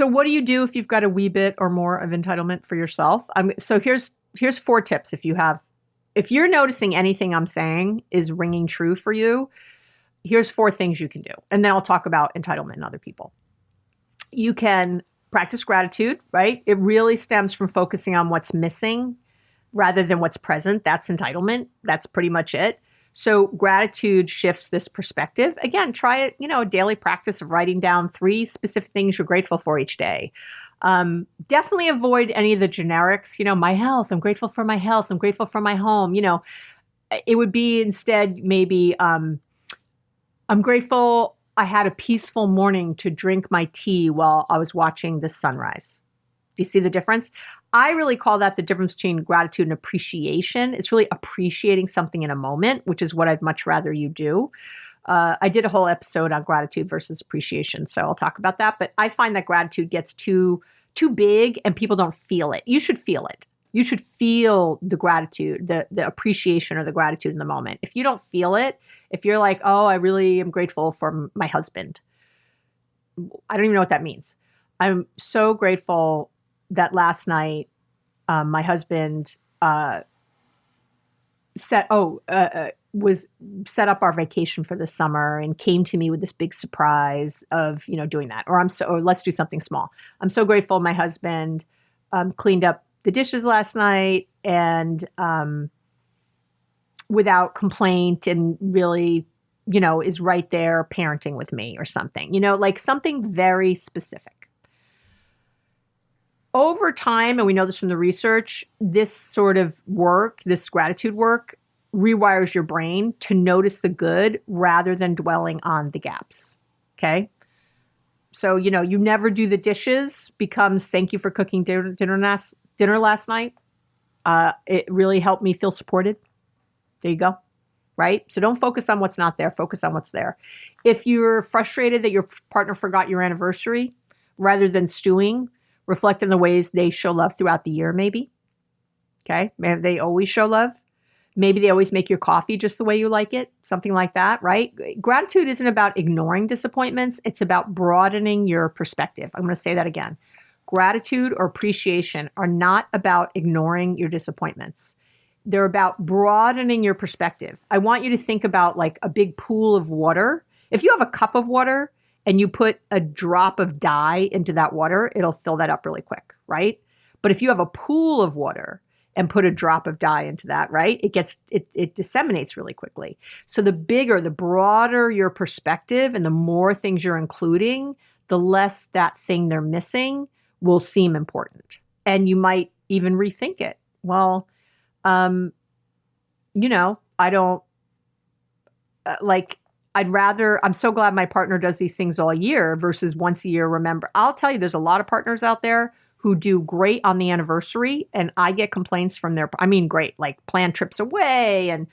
what do you do if you've got a wee bit or more of entitlement for yourself? So here's 4 tips. If you're noticing anything I'm saying is ringing true for you, here's 4 things you can do. And then I'll talk about entitlement in other people. You can practice gratitude, right? It really stems from focusing on what's missing rather than what's present. That's entitlement. That's pretty much it. So gratitude shifts this perspective. Again, try it, a daily practice of writing down 3 specific things you're grateful for each day. Definitely avoid any of the generics, my health, I'm grateful for my health, I'm grateful for my home. It would be instead maybe, I'm grateful I had a peaceful morning to drink my tea while I was watching the sunrise. Do you see the difference? I really call that the difference between gratitude and appreciation. It's really appreciating something in a moment, which is what I'd much rather you do. I did a whole episode on gratitude versus appreciation, so I'll talk about that. But I find that gratitude gets too big and people don't feel it. You should feel it. You should feel the gratitude, the appreciation or the gratitude in the moment. If you don't feel it, if you're like, oh, I really am grateful for my husband, I don't even know what that means. I'm so grateful that last night my husband set up our vacation for the summer and came to me with this big surprise of, doing that. Or let's do something small. I'm so grateful my husband cleaned up the dishes last night and without complaint, and really, is right there parenting with me or something, like something very specific. Over time, and we know this from the research, this sort of work, this gratitude work, rewires your brain to notice the good rather than dwelling on the gaps. Okay. So, you never do the dishes becomes thank you for cooking dinner last night. It really helped me feel supported. There you go. Right? So don't focus on what's not there. Focus on what's there. If you're frustrated that your partner forgot your anniversary, rather than stewing, reflect on the ways they show love throughout the year, maybe. Okay? Maybe they always show love. Maybe they always make your coffee just the way you like it. Something like that, right? Gratitude isn't about ignoring disappointments. It's about broadening your perspective. I'm going to say that again. Gratitude or appreciation are not about ignoring your disappointments. They're about broadening your perspective. I want you to think about like a big pool of water. If you have a cup of water and you put a drop of dye into that water, it'll fill that up really quick, right? But if you have a pool of water and put a drop of dye into that, right? It disseminates really quickly. So the broader your perspective and the more things you're including, the less that thing they're missing will seem important. And you might even rethink it. Well, I don't I'm so glad my partner does these things all year versus once a year. Remember, I'll tell you, there's a lot of partners out there who do great on the anniversary. And I get complaints from great, like planned trips away. And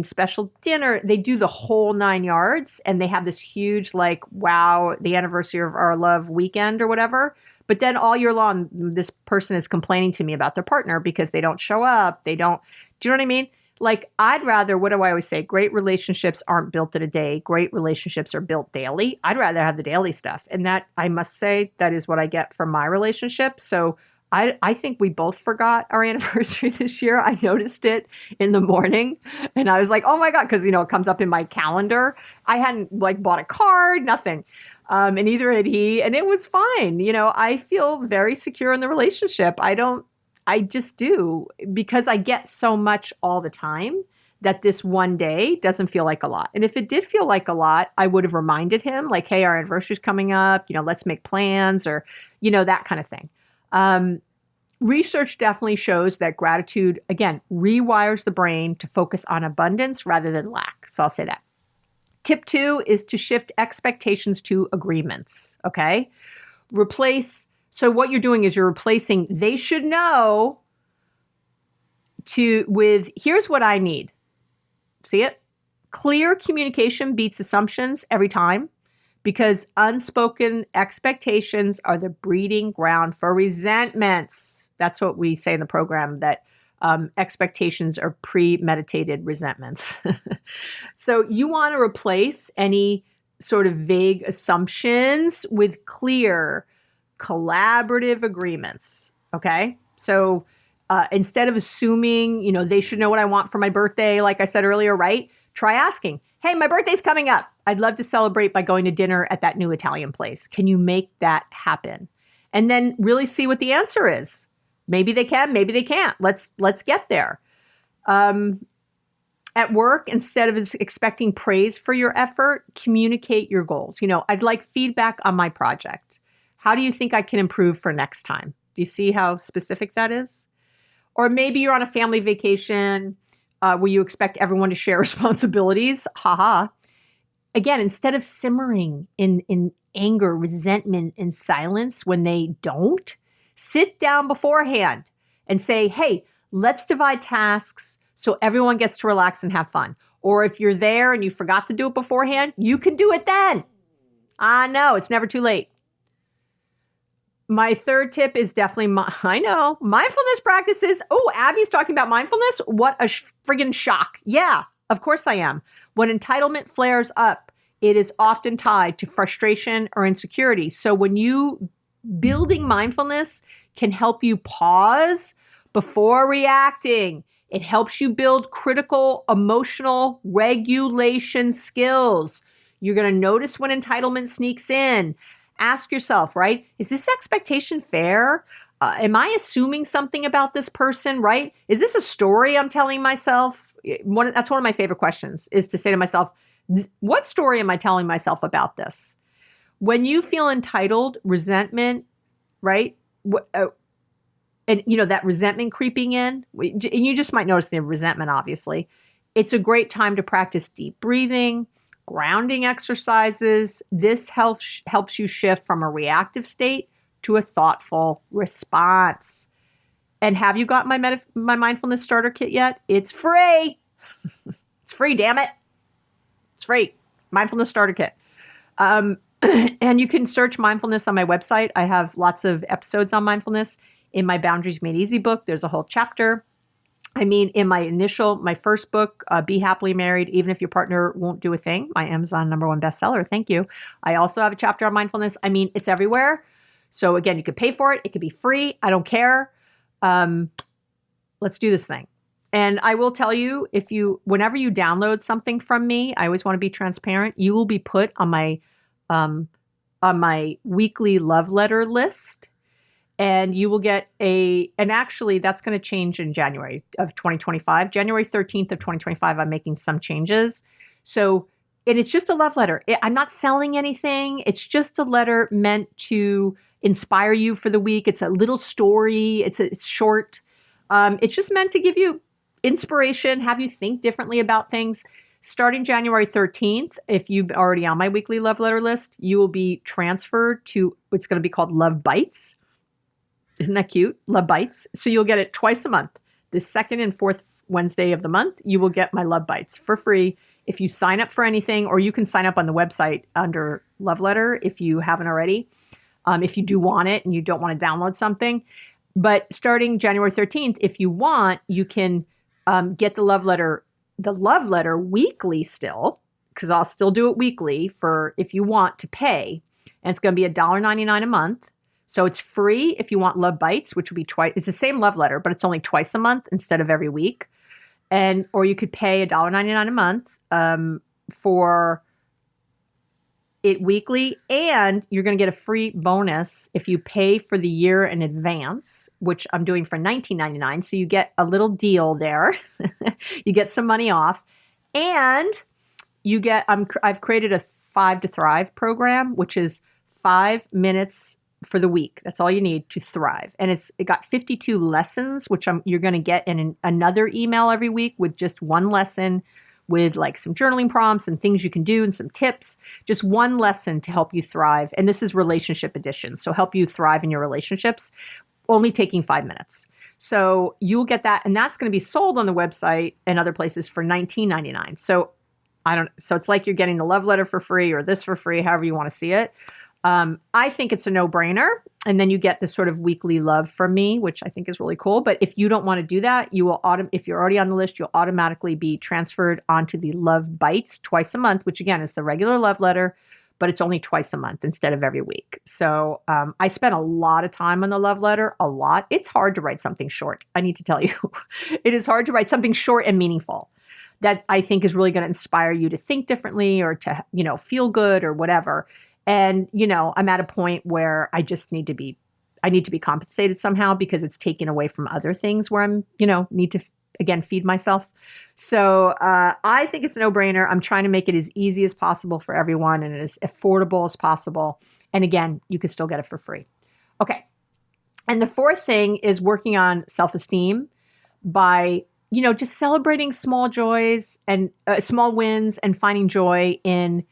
special dinner, they do the whole 9 yards and they have this huge, like, wow, the anniversary of our love weekend or whatever. But then all year long, this person is complaining to me about their partner because they don't show up. Do you know what I mean? Like, I'd rather, what do I always say? Great relationships aren't built in a day. Great relationships are built daily. I'd rather have the daily stuff. And that, I must say, that is what I get from my relationship. So I think we both forgot our anniversary this year. I noticed it in the morning and I was like, oh my God, because, it comes up in my calendar. I hadn't bought a card, nothing. And neither had he. And it was fine. I feel very secure in the relationship. I just do, because I get so much all the time that this one day doesn't feel like a lot. And if it did feel like a lot, I would have reminded him like, hey, our anniversary's coming up, let's make plans or, that kind of thing. Research definitely shows that gratitude, again, rewires the brain to focus on abundance rather than lack. So I'll say that. Tip 2 is to shift expectations to agreements. Okay. So what you're doing is you're replacing they should know with here's what I need. See it? Clear communication beats assumptions every time because unspoken expectations are the breeding ground for resentments. That's what we say in the program, that expectations are premeditated resentments. So you want to replace any sort of vague assumptions with clear, collaborative agreements. Okay. So instead of assuming, they should know what I want for my birthday, like I said earlier, right? Try asking, hey, my birthday's coming up. I'd love to celebrate by going to dinner at that new Italian place. Can you make that happen? And then really see what the answer is. Maybe they can, maybe they can't. Let's get there. At work, instead of expecting praise for your effort, communicate your goals. I'd like feedback on my project. How do you think I can improve for next time? Do you see how specific that is? Or maybe you're on a family vacation where you expect everyone to share responsibilities. Haha. Again, instead of simmering in anger, resentment, and silence when they don't, sit down beforehand and say, hey, let's divide tasks so everyone gets to relax and have fun. Or if you're there and you forgot to do it beforehand, you can do it then. I know, it's never too late. My third tip is definitely, mindfulness practices. Oh, Abby's talking about mindfulness. What a friggin' shock. Yeah, of course I am. When entitlement flares up, it is often tied to frustration or insecurity. So building mindfulness can help you pause before reacting. It helps you build critical emotional regulation skills. You're going to notice when entitlement sneaks in. Ask yourself, right? Is this expectation fair? Am I assuming something about this person, right? Is this a story I'm telling myself? That's one of my favorite questions, is to say to myself, what story am I telling myself about this? When you feel entitled, resentment, right? And that resentment creeping in, and you just might notice the resentment, obviously. It's a great time to practice deep breathing, grounding exercises. This helps you shift from a reactive state to a thoughtful response. And have you got my mindfulness starter kit yet? It's free. It's free, damn it. It's free. Mindfulness starter kit. And you can search mindfulness on my website. I have lots of episodes on mindfulness. In my Boundaries Made Easy book, there's a whole chapter. I mean, in my first book, Be Happily Married, Even If Your Partner Won't Do a Thing, my Amazon #1 bestseller, thank you. I also have a chapter on mindfulness. I mean, it's everywhere. So again, you could pay for it. It could be free. I don't care. Let's do this thing. And I will tell you, whenever you download something from me, I always want to be transparent. You will be put on my weekly love letter list. And you will get and actually that's going to change in January of 2025. January 13th of 2025, I'm making some changes. So, and it's just a love letter. I'm not selling anything. It's just a letter meant to inspire you for the week. It's a little story. It's short. It's just meant to give you inspiration, have you think differently about things. Starting January 13th, if you're already on my weekly love letter list, you will be transferred to what's going to be called Love Bites. Isn't that cute? Love Bites. So you'll get it twice a month. The second and fourth Wednesday of the month, you will get my Love Bites for free if you sign up for anything, or you can sign up on the website under Love Letter if you haven't already, if you do want it and you don't want to download something. But starting January 13th, if you want, you can get the Love Letter weekly still, because I'll still do it weekly if you want to pay. And it's going to be $1.99 a month. So it's free if you want Love Bites, which will be twice. It's the same love letter, but it's only twice a month instead of every week. Or you could pay $1.99 a month for it weekly. And you're going to get a free bonus if you pay for the year in advance, which I'm doing for $19.99. So you get a little deal there. You get some money off. And you get, I've created a 5 to Thrive program, which is 5 minutes for the week. That's all you need to thrive. And it got 52 lessons, which you're going to get in another email every week with just one lesson with like some journaling prompts and things you can do and some tips, just one lesson to help you thrive. And this is relationship edition. So help you thrive in your relationships, only taking 5 minutes. So you'll get that. And that's going to be sold on the website and other places for $19.99. So it's like you're getting the love letter for free or this for free, however you want to see it. I think it's a no-brainer. And then you get this sort of weekly love from me, which I think is really cool. But if you don't want to do that, if you're already on the list, you'll automatically be transferred onto the Love Bites twice a month, which again is the regular love letter, but it's only twice a month instead of every week. So I spent a lot of time on the love letter, a lot. It's hard to write something short. I need to tell you, it is hard to write something short and meaningful that I think is really going to inspire you to think differently or to, feel good or whatever. And, I'm at a point where I need to be compensated somehow because it's taken away from other things where I'm, need to, again, feed myself. So I think it's a no-brainer. I'm trying to make it as easy as possible for everyone and as affordable as possible. And again, you can still get it for free. Okay. And the fourth thing is working on self-esteem by, just celebrating small joys and small wins and finding joy in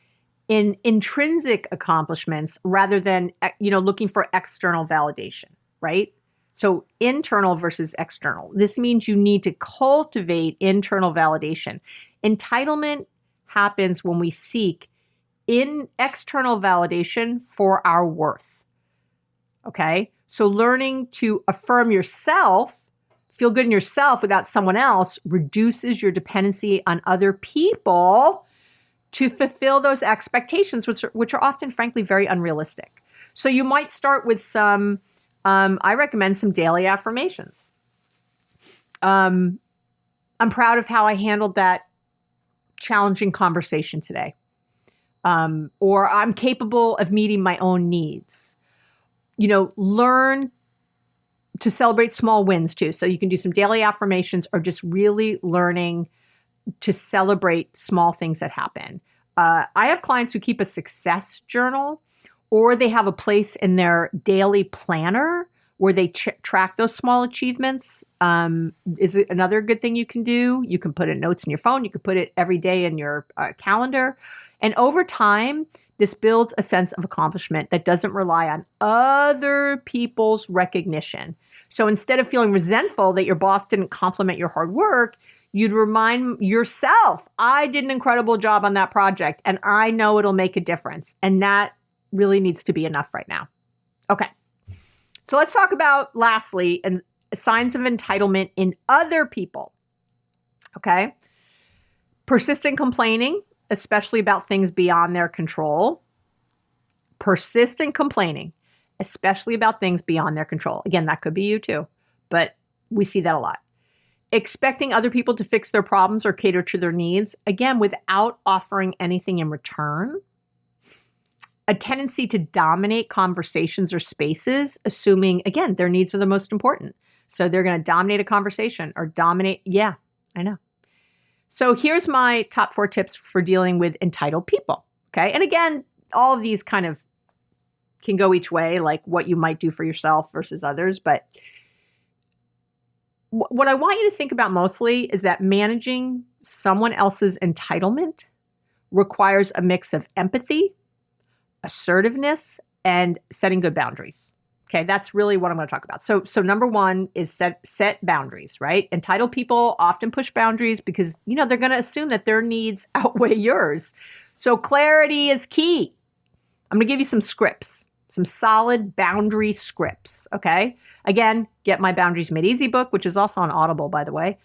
intrinsic accomplishments rather than, looking for external validation, right? So internal versus external. This means you need to cultivate internal validation. Entitlement happens when we seek external validation for our worth. Okay? So learning to affirm yourself, feel good in yourself without someone else reduces your dependency on other people to fulfill those expectations, which are often, frankly, very unrealistic. So you might start with I recommend some daily affirmations. I'm proud of how I handled that challenging conversation today. Or I'm capable of meeting my own needs. Learn to celebrate small wins too. So you can do some daily affirmations or just really learning to celebrate small things that happen. I have clients who keep a success journal, or they have a place in their daily planner where they track those small achievements. Is it another good thing you can do? You can put in notes in your phone. You can put it every day in your calendar. And over time, this builds a sense of accomplishment that doesn't rely on other people's recognition. So instead of feeling resentful that your boss didn't compliment your hard work, you'd remind yourself, I did an incredible job on that project, and I know it'll make a difference. And that really needs to be enough right now. Okay. So let's talk about, lastly, and signs of entitlement in other people. Okay. Persistent complaining, especially about things beyond their control. Persistent complaining, especially about things beyond their control. Again, that could be you too, but we see that a lot. Expecting other people to fix their problems or cater to their needs, again, without offering anything in return. A tendency to dominate conversations or spaces, assuming, again, their needs are the most important. So they're going to dominate a conversation or dominate. Yeah, I know. So here's my top 4 tips for dealing with entitled people. Okay. And again, all of these kind of can go each way, like what you might do for yourself versus others. But what I want you to think about mostly is that managing someone else's entitlement requires a mix of empathy, assertiveness, and setting good boundaries. Okay, that's really what I'm going to talk about. So number 1 is set boundaries, right? Entitled people often push boundaries because, they're going to assume that their needs outweigh yours. So clarity is key. I'm going to give you some scripts, some solid boundary scripts, okay? Again, get my Boundaries Made Easy book, which is also on Audible, by the way.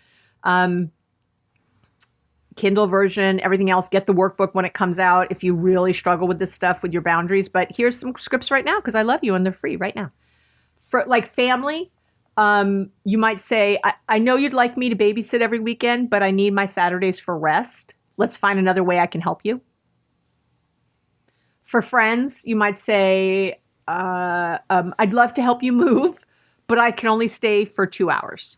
Kindle version, everything else, get the workbook when it comes out if you really struggle with this stuff with your boundaries. But here's some scripts right now because I love you and they're free right now. For like family, you might say, I know you'd like me to babysit every weekend, but I need my Saturdays for rest. Let's find another way I can help you. For friends, you might say, I'd love to help you move, but I can only stay for 2 hours.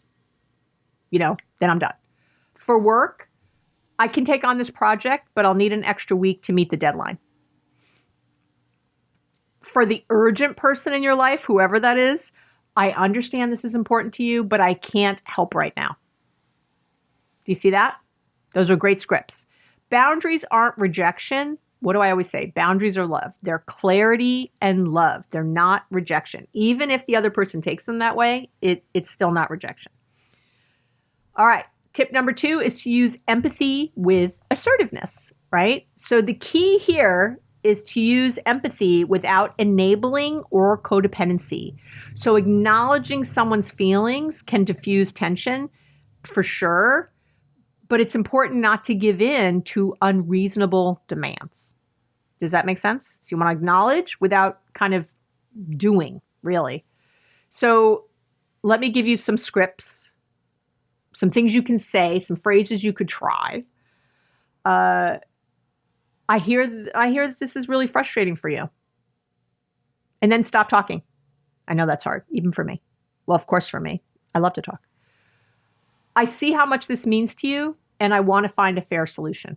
Then I'm done. For work, I can take on this project, but I'll need an extra week to meet the deadline. For the urgent person in your life, whoever that is, I understand this is important to you, but I can't help right now. Do you see that? Those are great scripts. Boundaries aren't rejection. What do I always say? Boundaries are love. They're clarity and love. They're not rejection. Even if the other person takes them that way, it's still not rejection. All right. Tip number 2 is to use empathy with assertiveness, right? So the key here is to use empathy without enabling or codependency. So acknowledging someone's feelings can diffuse tension for sure, but it's important not to give in to unreasonable demands. Does that make sense? So you want to acknowledge without kind of doing, really. So let me give you some scripts, some things you can say, some phrases you could try. I hear that this is really frustrating for you. And then stop talking. I know that's hard, even for me. Well, of course for me. I love to talk. I see how much this means to you, and I want to find a fair solution.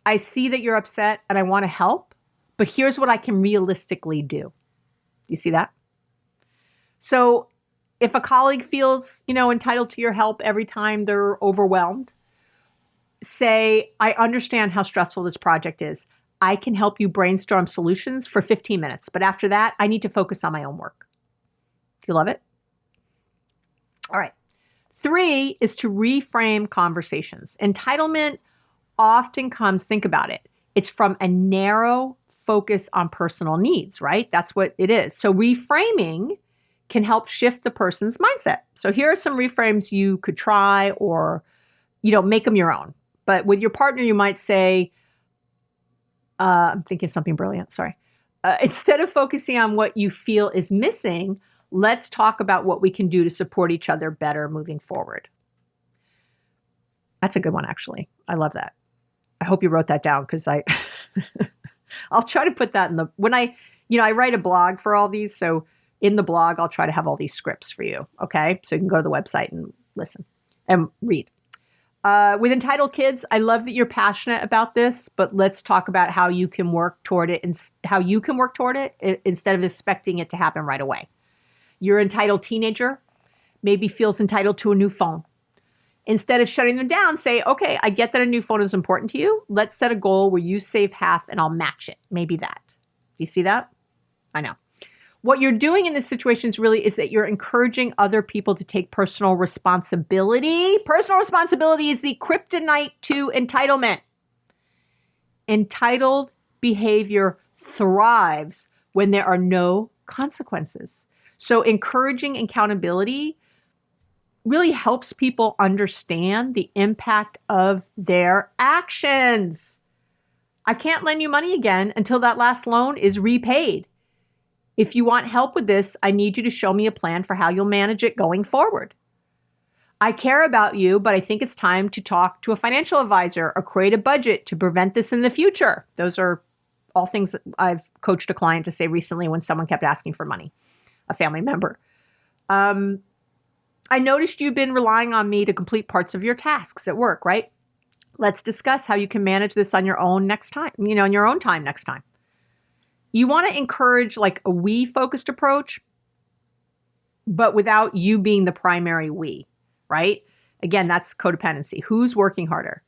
I see that you're upset, and I want to help, but here's what I can realistically do. You see that? So if a colleague feels, entitled to your help every time they're overwhelmed, say, I understand how stressful this project is. I can help you brainstorm solutions for 15 minutes, but after that, I need to focus on my own work. You love it? All right. 3 is to reframe conversations. Entitlement often comes, think about it, it's from a narrow focus on personal needs, right? That's what it is. So reframing can help shift the person's mindset. So here are some reframes you could try or, make them your own. But with your partner, you might say, I'm thinking of something brilliant, sorry. Instead of focusing on what you feel is missing, let's talk about what we can do to support each other better moving forward. That's a good one, actually. I love that. I hope you wrote that down because I'll try to put that when I write a blog for all these. So in the blog, I'll try to have all these scripts for you. Okay. So you can go to the website and listen and read. With entitled kids, I love that you're passionate about this, but let's talk about how you can work toward it and instead of expecting it to happen right away. Your entitled teenager maybe feels entitled to a new phone. Instead of shutting them down, say, okay, I get that a new phone is important to you. Let's set a goal where you save half and I'll match it. Maybe that. Do you see that? I know. What you're doing in this situation is that you're encouraging other people to take personal responsibility. Personal responsibility is the kryptonite to entitlement. Entitled behavior thrives when there are no consequences. So encouraging accountability really helps people understand the impact of their actions. I can't lend you money again until that last loan is repaid. If you want help with this, I need you to show me a plan for how you'll manage it going forward. I care about you, but I think it's time to talk to a financial advisor or create a budget to prevent this in the future. Those are all things that I've coached a client to say recently when someone kept asking for money, a family member. I noticed you've been relying on me to complete parts of your tasks at work, right? Let's discuss how you can manage this on your own next time, in your own time next time. You want to encourage like a we-focused approach, but without you being the primary we, right? Again, that's codependency. Who's working harder?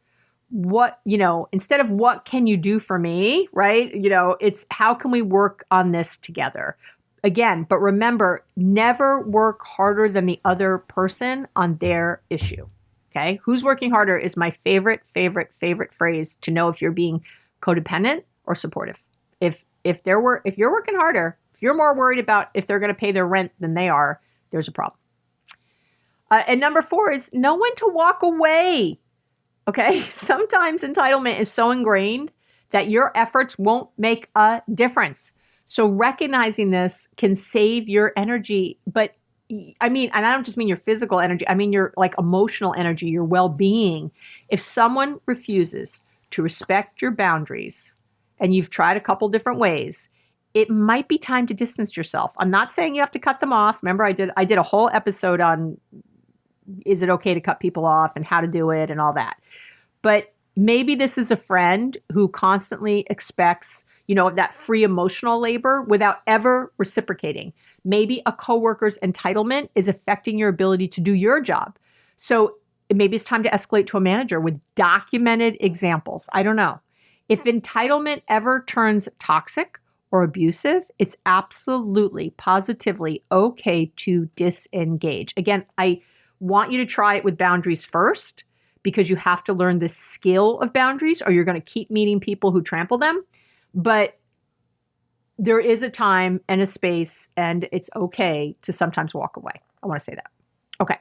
Instead of what can you do for me, right? It's how can we work on this together? Again, but remember, never work harder than the other person on their issue, okay? Who's working harder is my favorite phrase to know if you're being codependent or supportive. If you're working harder, if you're more worried about if they're going to pay their rent than they are, there's a problem. And number 4 is know when to walk away. Okay. Sometimes entitlement is so ingrained that your efforts won't make a difference. So recognizing this can save your energy, but and I don't just mean your physical energy. I mean your like emotional energy, your well-being. If someone refuses to respect your boundaries, and you've tried a couple different ways, it might be time to distance yourself. I'm not saying you have to cut them off. Remember, I did a whole episode on is it okay to cut people off and how to do it and all that. But maybe this is a friend who constantly expects, that free emotional labor without ever reciprocating. Maybe a coworker's entitlement is affecting your ability to do your job. So maybe it's time to escalate to a manager with documented examples. I don't know. If entitlement ever turns toxic or abusive, it's absolutely, positively okay to disengage. Again, I want you to try it with boundaries first because you have to learn the skill of boundaries or you're going to keep meeting people who trample them. But there is a time and a space and it's okay to sometimes walk away. I want to say that. Okay.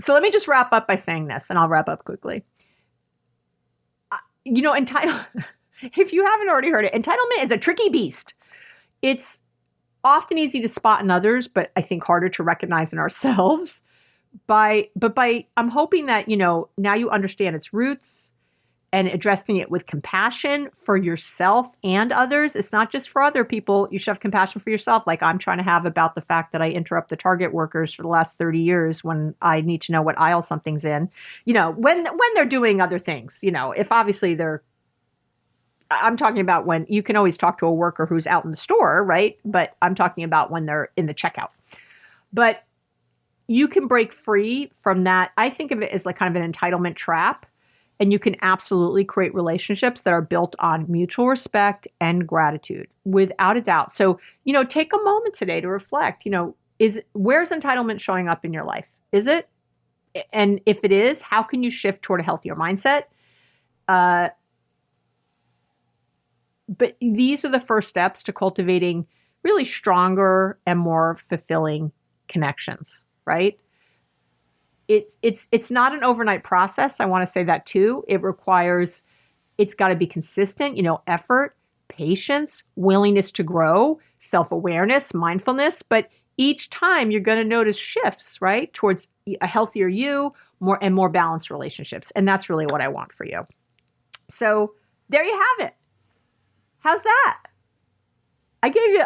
So let me just wrap up by saying this and I'll wrap up quickly. If you haven't already heard it, entitlement is a tricky beast. It's often easy to spot in others, but I think harder to recognize in ourselves. I'm hoping that, now you understand its roots and addressing it with compassion for yourself and others. It's not just for other people. You should have compassion for yourself. Like I'm trying to have about the fact that I interrupt the Target workers for the last 30 years when I need to know what aisle something's in, when they're doing other things, if obviously I'm talking about when you can always talk to a worker who's out in the store, right? But I'm talking about when they're in the checkout. But you can break free from that. I think of it as like kind of an entitlement trap. And you can absolutely create relationships that are built on mutual respect and gratitude, without a doubt. So, take a moment today to reflect, where's entitlement showing up in your life? Is it? And if it is, how can you shift toward a healthier mindset? But these are the first steps to cultivating really stronger and more fulfilling connections, right? It's not an overnight process. I want to say that too. It's got to be consistent, effort, patience, willingness to grow, self-awareness, mindfulness. But each time you're going to notice shifts, right? Towards a healthier you, more balanced relationships. And that's really what I want for you. So there you have it. How's that? I gave you,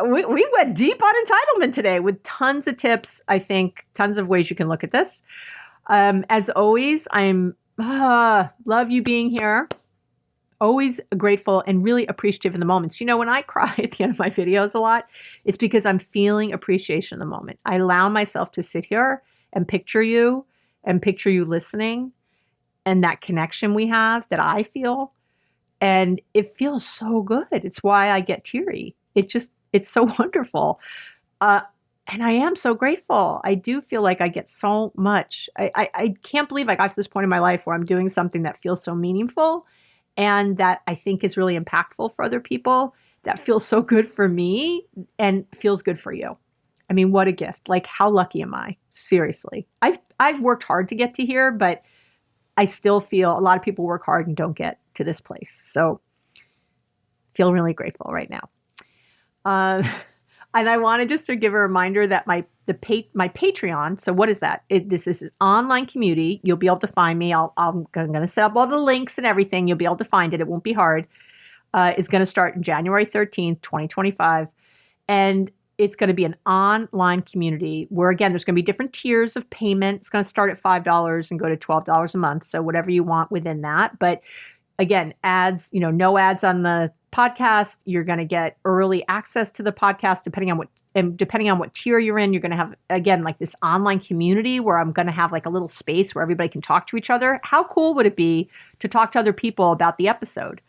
we went deep on entitlement today with tons of tips, I think, tons of ways you can look at this. As always, I'm love you being here. Always grateful and really appreciative in the moments. You know, when I cry at the end of my videos a lot, it's because I'm feeling appreciation in the moment. I allow myself to sit here and picture you listening and that connection we have that I feel. And it feels so good. It's why I get teary. It's so wonderful. And I am so grateful. I do feel like I get so much. I can't believe I got to this point in my life where I'm doing something that feels so meaningful and that I think is really impactful for other people, that feels so good for me and feels good for you. I mean, what a gift. Like, how lucky am I? Seriously. I've worked hard to get to here, but I still feel a lot of people work hard and don't get to this place. So feel really grateful right now. And I wanted just to give a reminder that my Patreon. So what is that? This is an online community. You'll be able to find me. I'm going to set up all the links and everything. You'll be able to find it. It won't be hard. It's going to start in January 13th, 2025. And it's going to be an online community where, again, there's going to be different tiers of payment. It's going to start at $5 and go to $12 a month. So whatever you want within that. But again, ads, no ads on the podcast. You're going to get early access to the podcast depending on what tier you're in. You're going to have, again, like this online community where I'm going to have like a little space where everybody can talk to each other. How cool would it be to talk to other people about the episode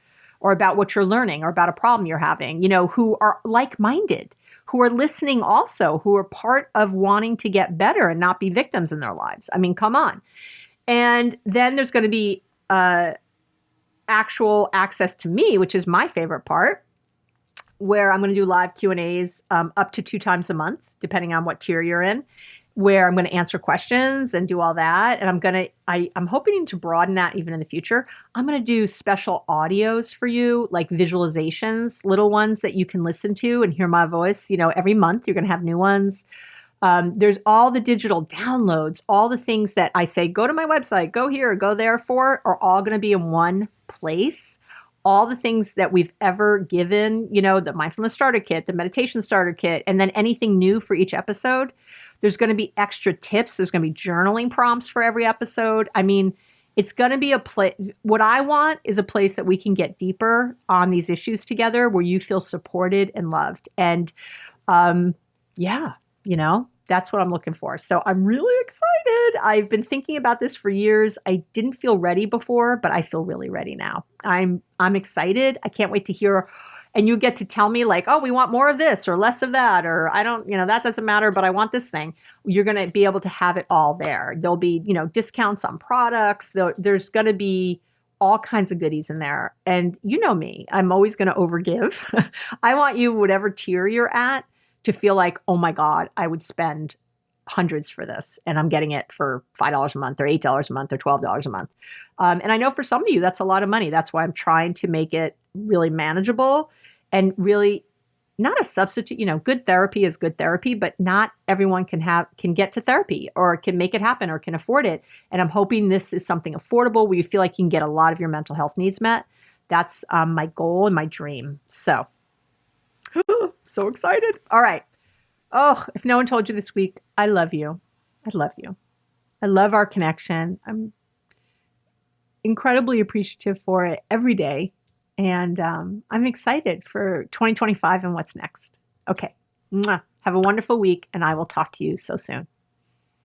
or about what you're learning or about a problem you're having, who are like-minded, who are listening also, who are part of wanting to get better and not be victims in their lives. I mean, come on. And then there's going to be actual access to me, which is my favorite part, where I'm going to do live Q&As up to 2 times a month, depending on what tier you're in, where I'm going to answer questions and do all that. And I'm hoping to broaden that even in the future. I'm going to do special audios for you, like visualizations, little ones that you can listen to and hear my voice. Every month you're going to have new ones. There's all the digital downloads, all the things that I say, go to my website, go here, go there for, are all going to be in one place. All the things that we've ever given, the mindfulness starter kit, the meditation starter kit, and then anything new for each episode. There's going to be extra tips. There's going to be journaling prompts for every episode. I mean, it's going to be a place. What I want is a place that we can get deeper on these issues together where you feel supported and loved. And that's what I'm looking for. So I'm really excited. I've been thinking about this for years. I didn't feel ready before, but I feel really ready now. I'm excited. I can't wait to hear. And you get to tell me like, oh, we want more of this or less of that, or I don't, that doesn't matter, but I want this thing. You're going to be able to have it all there. There'll be, discounts on products. There's going to be all kinds of goodies in there. And you know me, I'm always going to overgive. I want you, whatever tier you're at, to feel like, oh my God, I would spend hundreds for this and I'm getting it for $5 a month or $8 a month or $12 a month. And I know for some of you, that's a lot of money. That's why I'm trying to make it really manageable and really not a substitute. Good therapy is good therapy, but not everyone can get to therapy or can make it happen or can afford it. And I'm hoping this is something affordable where you feel like you can get a lot of your mental health needs met. That's my goal and my dream. So excited. All right. Oh, if no one told you this week, I love you. I love you. I love our connection. I'm incredibly appreciative for it every day. And I'm excited for 2025 and what's next. Okay. Mwah. Have a wonderful week, and I will talk to you so soon.